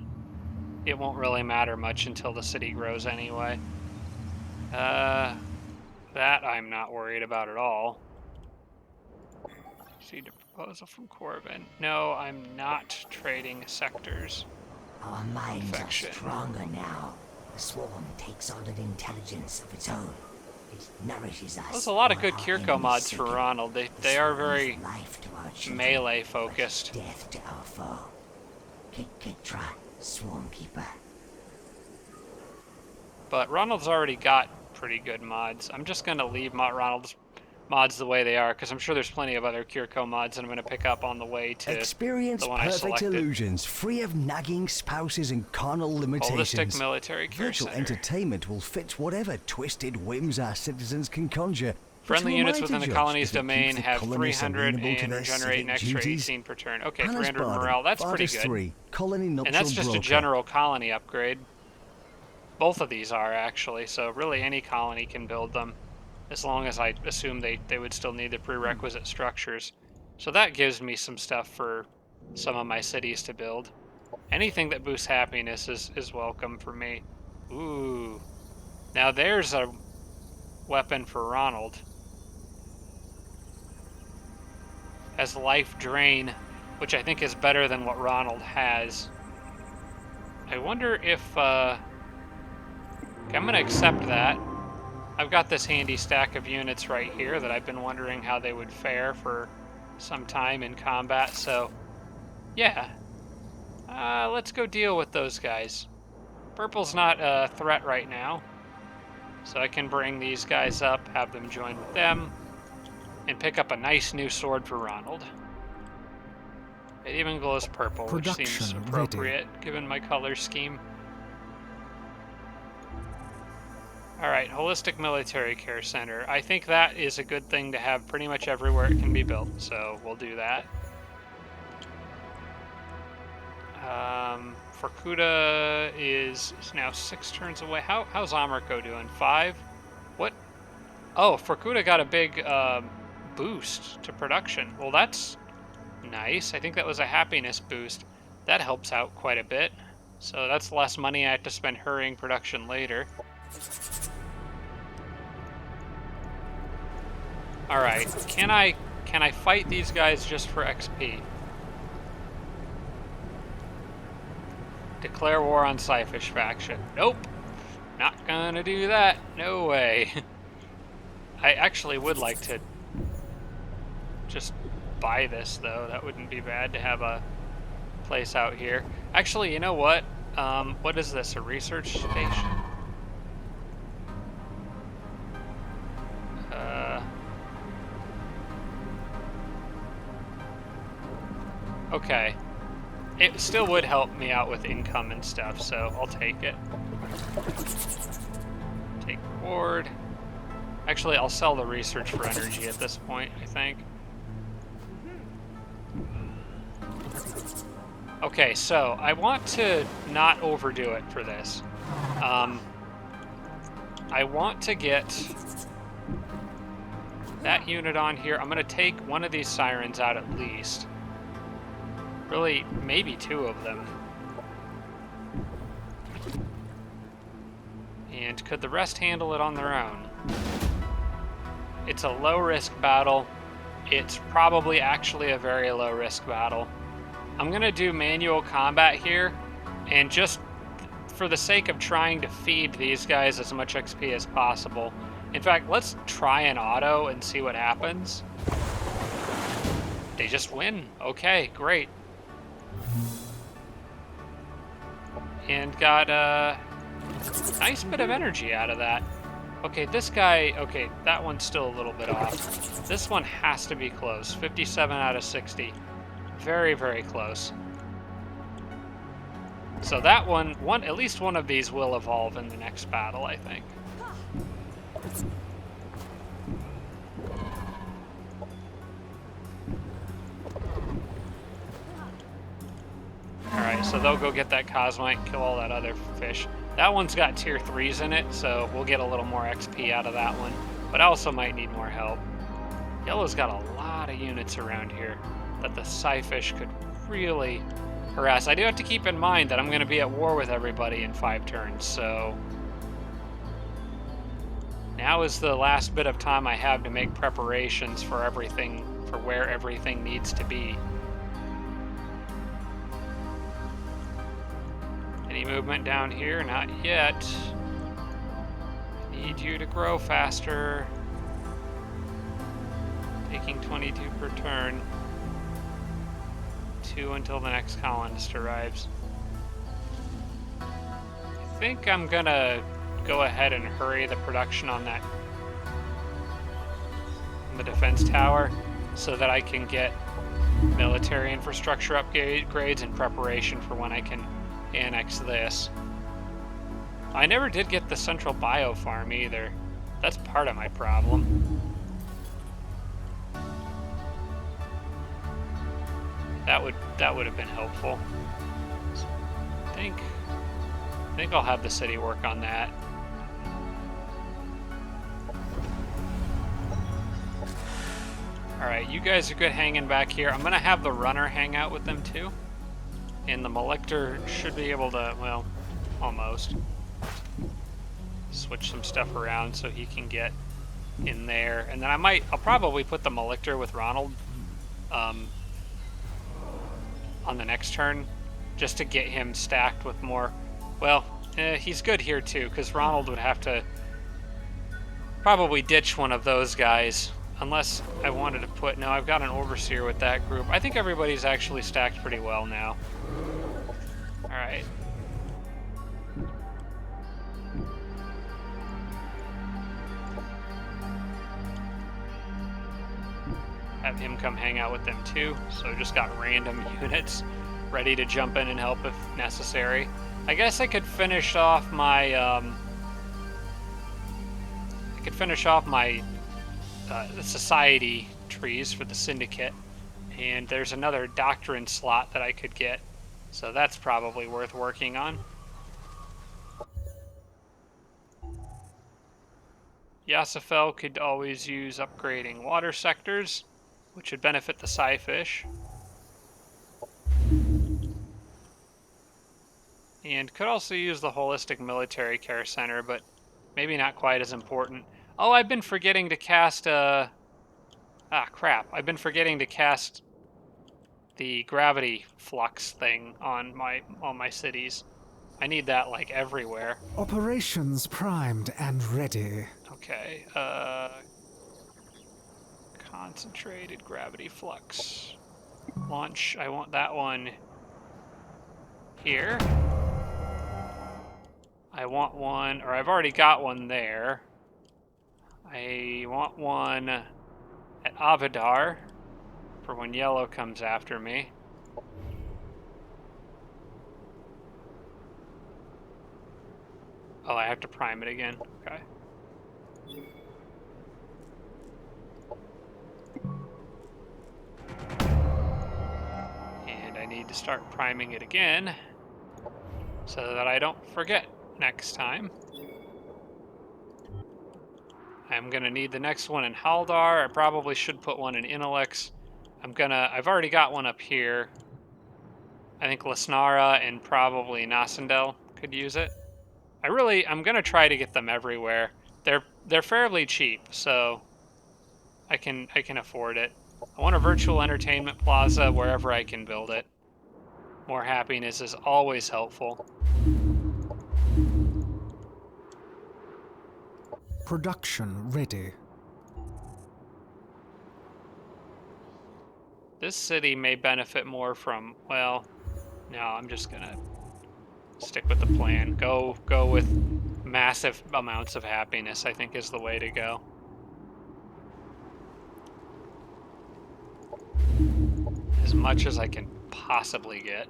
it won't really matter much until the city grows anyway. That I'm not worried about at all. See the proposal from Corbin. No, I'm not trading sectors. Our minds Perfection. are stronger now. The swarm takes on an intelligence of its own. It nourishes us. There's a lot of while good our Kirko enemies mods for sicken. Ronald. The They are swarm is very life to our children, melee but focused. death to our foe. Kitra, Swarm Keeper. But Ronald's already got pretty good mods. I'm just going to leave Ronald's mods the way they are, because I'm sure there's plenty of other Kirko mods that I'm going to pick up on the way to Experience the one I perfect selected. illusions, free of nagging spouses and carnal limitations. Holistic military care Virtual center. entertainment will fit whatever twisted whims our citizens can conjure. But Friendly who am units I to within the judge colony's if it domain keeps the have colonists 300 amenable to and their regenerate an civic extra duties? 18 per turn. Okay, Hannah's 300 Barden, morale. That's pretty Vardas good. 3, colony nuptial And that's just broker. a general colony upgrade. Both of these are, actually, so really any colony can build them, as long as I assume they would still need the prerequisite structures. So that gives me some stuff for some of my cities to build. Anything that boosts happiness is welcome for me. Ooh. Now there's a weapon for Ronald. Has life drain, which I think is better than what Ronald has. I wonder if, okay, I'm gonna accept that. I've got this handy stack of units right here that I've been wondering how they would fare for some time in combat, so yeah. Let's go deal with those guys. Purple's not a threat right now, so I can bring these guys up, have them join with them, and pick up a nice new sword for Ronald. It even glows purple, which seems Production appropriate ready. given my color scheme. Alright, Holistic Military Care Center. I think that is a good thing to have pretty much everywhere it can be built, so we'll do that. Forkuta is now 6 turns away. How's Amarko doing? 5? What? Oh, Forkuta got a big boost to production. Well, that's nice. I think that was a happiness boost. That helps out quite a bit. So that's less money I have to spend hurrying production later. Alright, can I fight these guys just for XP? Declare war on Psyfish faction. Nope. Not gonna do that. No way. I actually would like to just buy this, though. That wouldn't be bad to have a place out here. Actually, you know what? What is this? A research station? Okay. It still would help me out with income and stuff, so I'll take it. Take board. Actually, I'll sell the research for energy at this point, I think. Okay, so I want to not overdo it for this. I want to get that unit on here. I'm going to take one of these sirens out at least. Really, maybe 2 of them. And could the rest handle it on their own? It's a low-risk battle. It's probably actually a very low-risk battle. I'm going to do manual combat here, and just for the sake of trying to feed these guys as much XP as possible. In fact, let's try an auto and see what happens. They just win. Okay, great. And got a nice bit of energy out of that. Okay, this guy, okay, that one's still a little bit off. This one has to be close. 57 out of 60. Very, very close. So that one, at least one of these will evolve in the next battle, I think. Alright, so they'll go get that Cosmite and kill all that other fish. That one's got tier 3s in it, so we'll get a little more XP out of that one. But I also might need more help. Yellow's got a lot of units around here that the Psyfish could really harass. I do have to keep in mind that I'm going to be at war with everybody in 5 turns, so now is the last bit of time I have to make preparations for everything, for where everything needs to be. Any movement down here? Not yet. I need you to grow faster. Taking 22 per turn. 2 until the next colonist arrives. I think I'm gonna go ahead and hurry the production on that, on the defense tower, so that I can get military infrastructure upgrades in preparation for when I can annex this. I never did get the central bio farm either. That's part of my problem. That would have been helpful. I think I'll have the city work on that. Alright, you guys are good hanging back here. I'm gonna have the runner hang out with them too. And the Molector should be able to, well, almost switch some stuff around so he can get in there, and then I'll probably put the Malictor with Ronald on the next turn, just to get him stacked with more. Well, he's good here too, because Ronald would have to probably ditch one of those guys, unless I wanted to put. No, I've got an Overseer with that group. I think everybody's actually stacked pretty well now. All right. Have him come hang out with them too. So just got random units ready to jump in and help if necessary. I guess I could finish off my the society trees for the syndicate, and there's another doctrine slot that I could get, so that's probably worth working on. Yasafel could always use upgrading water sectors, which would benefit the Psyfish. And could also use the holistic military care center, but maybe not quite as important. Oh, I've been forgetting to cast crap. I've been forgetting to cast the gravity flux thing on all my cities. I need that like everywhere. Operations primed and ready. Okay, concentrated gravity flux. Launch, I want that one here. I want one, or I've already got one there. I want one at Avidar for when yellow comes after me. Oh, I have to prime it again. Okay. And I need to start priming it again so that I don't forget next time. I'm gonna need the next one in Haldar. I probably should put one in Inelex. I've already got one up here. I think Lesnara and probably Nascendel could use it. I'm gonna try to get them everywhere. They're fairly cheap, so I can afford it. I want a virtual entertainment plaza wherever I can build it. More happiness is always helpful. Production ready. This city may benefit more from, well, no, I'm just gonna stick with the plan. Go with massive amounts of happiness, I think is the way to go. As much as I can possibly get.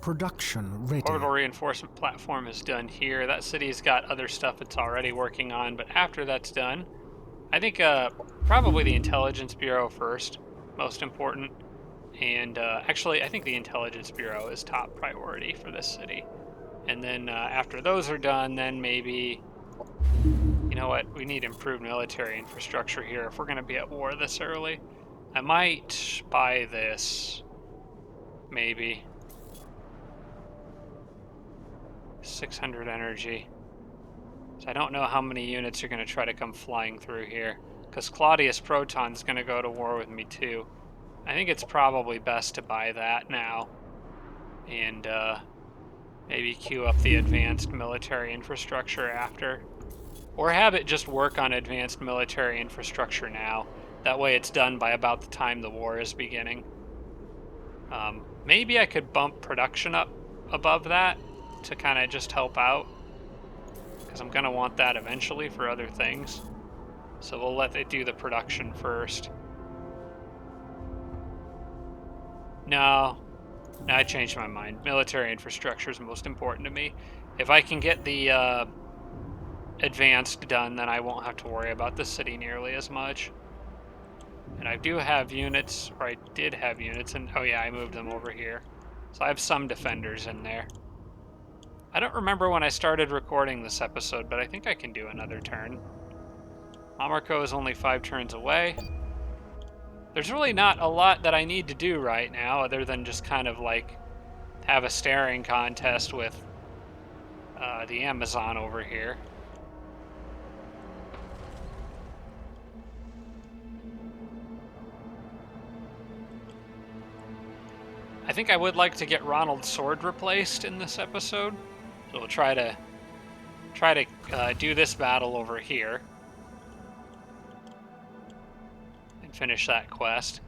Production ready. Orbital reinforcement platform is done here. That city's got other stuff it's already working on, but after that's done, I think probably the Intelligence Bureau first, most important. And actually, I think the Intelligence Bureau is top priority for this city. And then after those are done, then maybe, you know what, we need improved military infrastructure here if we're going to be at war this early. I might buy this, maybe. 600 energy. So I don't know how many units are going to try to come flying through here, because Claudius Proton's going to go to war with me too. I think it's probably best to buy that now, and maybe queue up the advanced military infrastructure after. Or have it just work on advanced military infrastructure now. That way it's done by about the time the war is beginning. Maybe I could bump production up above that to kind of just help out, because I'm going to want that eventually for other things. So we'll let it do the production first. No, I changed my mind. Military infrastructure is most important to me. If I can get the advanced done, then I won't have to worry about the city nearly as much. And I do have units, or I did have units, and oh yeah, I moved them over here. So I have some defenders in there. I don't remember when I started recording this episode, but I think I can do another turn. Amarco is only 5 turns away. There's really not a lot that I need to do right now, other than just kind of like have a staring contest with the Amazon over here. I think I would like to get Ronald's sword replaced in this episode. So we'll try to do this battle over here and finish that quest.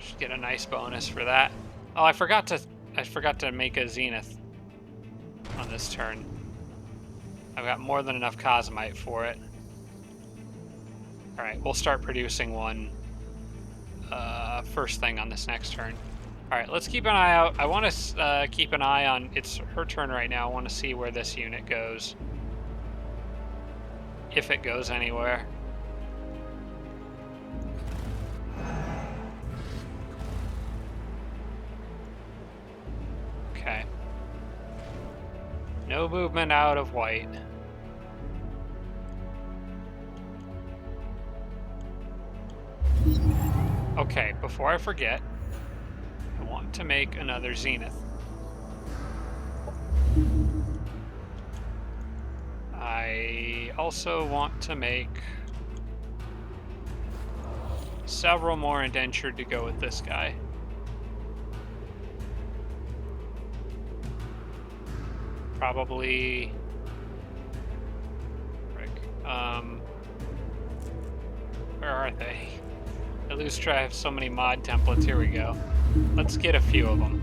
Should get a nice bonus for that. Oh, I forgot to make a zenith on this turn. I've got more than enough cosmite for it. All right, we'll start producing one first thing on this next turn. All right, let's keep an eye out. I want to keep an eye on, it's her turn right now. I want to see where this unit goes. If it goes anywhere. Okay. No movement out of white. Okay, before I forget, I want to make another zenith. I also want to make several more indentured to go with this guy. Probably... Frick. Where are they? I lose track. I have so many mod templates. Here we go. Let's get a few of them.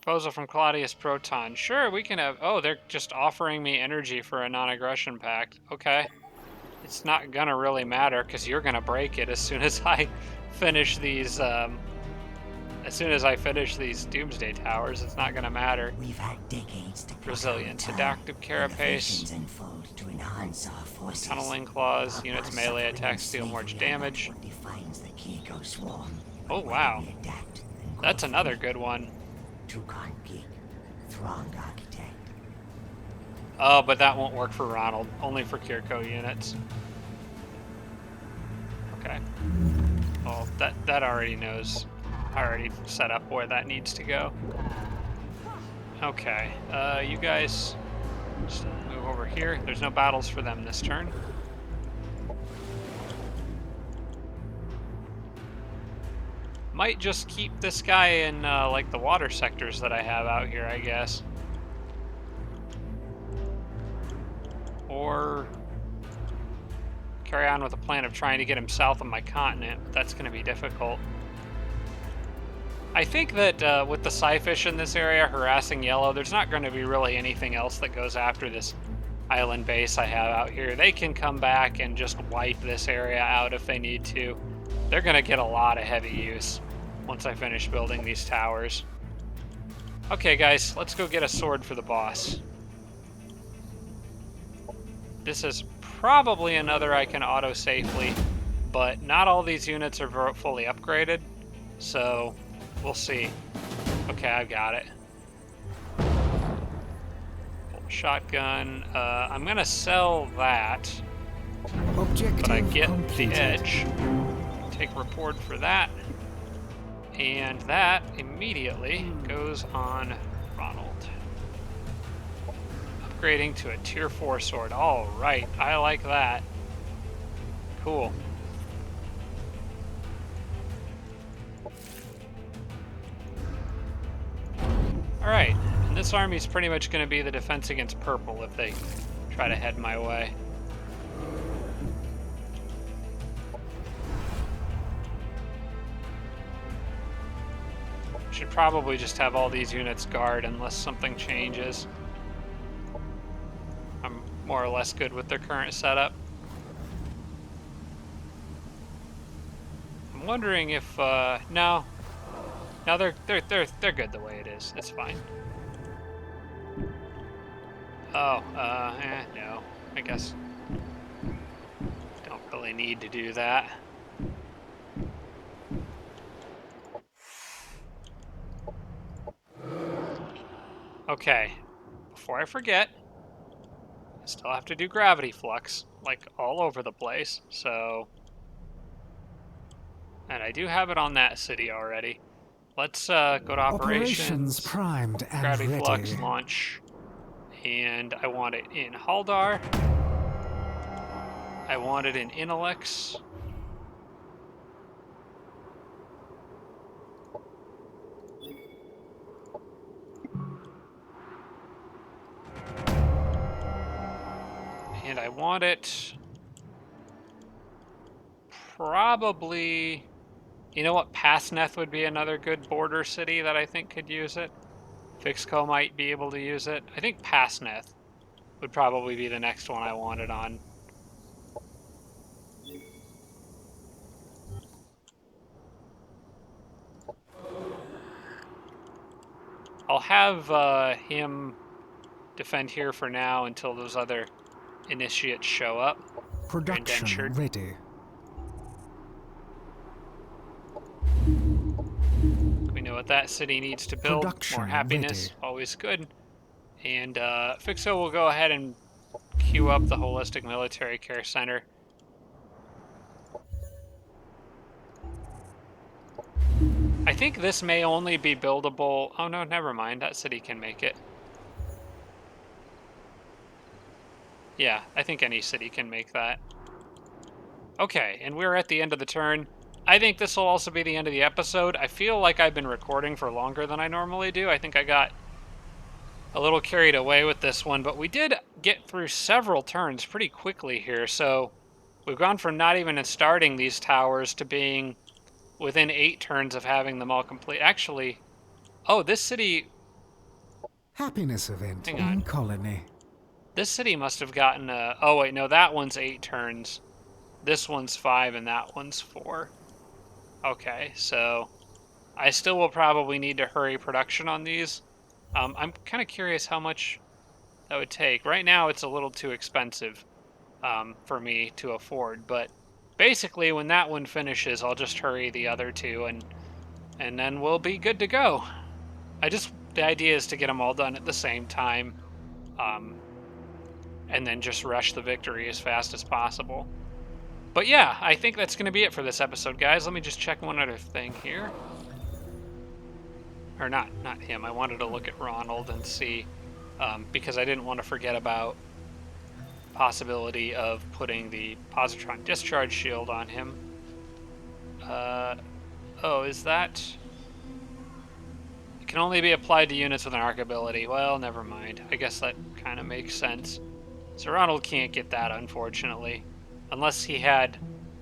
Proposal from Claudius Proton. Sure, we can have... Oh, they're just offering me energy for a non-aggression pact. Okay. It's not gonna really matter, because you're gonna break it as soon as I finish these, Doomsday towers. It's not gonna matter. We've had decades to plot Resilient. our return. Adaptive Carapace. Innovations unfold to enhance our forces. Tunneling Claws. Our Units past melee suffering attacks deal in more slavery are not damage. what defines the Kiko swarm, Oh, but wow. whether we adapt and That's grow another from good one. it. Tukon Geek, Throng Architect. Oh, but that won't work for Ronald. Only for Kirko units. Okay. Well, that already knows. I already set up where that needs to go. Okay. You guys just move over here. There's no battles for them this turn. Might just keep this guy in, like, the water sectors that I have out here, I guess. Or carry on with the plan of trying to get him south of my continent, but that's going to be difficult. I think that with the Psyfish in this area harassing yellow, there's not going to be really anything else that goes after this island base I have out here. They can come back and just wipe this area out if they need to. They're going to get a lot of heavy use once I finish building these towers. Okay, guys, let's go get a sword for the boss. This is probably another I can auto safely, but not all these units are fully upgraded, so we'll see. Okay, I've got it. Shotgun. I'm gonna sell that, Objective but I get completed. the edge. Take report for that, and that immediately goes on Ronald. Upgrading to a tier 4 sword. All right, I like that. Cool. All right, and this army's pretty much going to be the defense against purple if they try to head my way. Should probably just have all these units guard unless something changes. I'm more or less good with their current setup. I'm wondering if no, they're good the way it is. It's fine. Oh, no. I guess don't really need to do that. Okay, before I forget, I still have to do gravity flux, like all over the place, so... And I do have it on that city already. Let's go to operations, primed and gravity ready. flux, launch, and I want it in Haldar. I want it in Inelex. And I want it probably... You know what? Pasneth would be another good border city that I think could use it. Fixco might be able to use it. I think Pasneth would probably be the next one I want it on. I'll have him defend here for now until those other initiates show up. Production Indentured. ready. We know what that city needs to build. Production More happiness, ready. always good. And Fixo will go ahead and queue up the Holistic Military Care Center. I think this may only be buildable... Oh no, never mind. That city can make it. Yeah, I think any city can make that. Okay, and we're at the end of the turn. I think this will also be the end of the episode. I feel like I've been recording for longer than I normally do. I think I got a little carried away with this one, but we did get through several turns pretty quickly here. So we've gone from not even starting these towers to being within 8 turns of having them all complete. Actually, oh, this city... Happiness event Hang in on. colony. This city must have gotten a... Oh, wait, no, that one's 8 turns. This one's 5 and that one's 4. Okay, so I still will probably need to hurry production on these. I'm kind of curious how much that would take. Right now, it's a little too expensive for me to afford, but basically, when that one finishes, I'll just hurry the other 2, and then we'll be good to go. The idea is to get them all done at the same time, and then just rush the victory as fast as possible. But yeah, I think that's going to be it for this episode, guys. Let me just check one other thing here. Or not him. I wanted to look at Ronald and see, because I didn't want to forget about possibility of putting the positron discharge shield on him. Oh, is that... It can only be applied to units with an arc ability. Well, never mind. I guess that kind of makes sense. So Ronald can't get that, unfortunately. Unless he had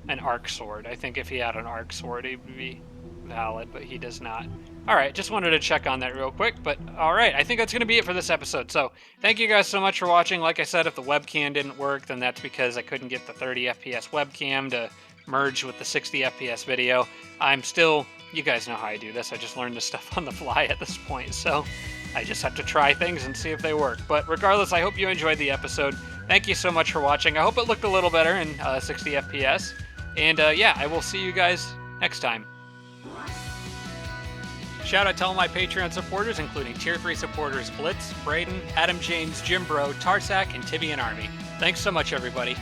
an arc sword. I think if he had an arc sword, it would be valid, but he does not. Alright, just wanted to check on that real quick, but alright, I think that's going to be it for this episode. So, thank you guys so much for watching. Like I said, if the webcam didn't work, then that's because I couldn't get the 30 FPS webcam to merge with the 60 FPS video. You guys know how I do this, I just learned this stuff on the fly at this point, so I just have to try things and see if they work. But regardless, I hope you enjoyed the episode. Thank you so much for watching. I hope it looked a little better in 60 FPS. And yeah, I will see you guys next time. Shout out to all my Patreon supporters, including Tier 3 supporters Blitz, Braden, Adam James, Jim Bro, Tarsak, and Tibian Army. Thanks so much, everybody.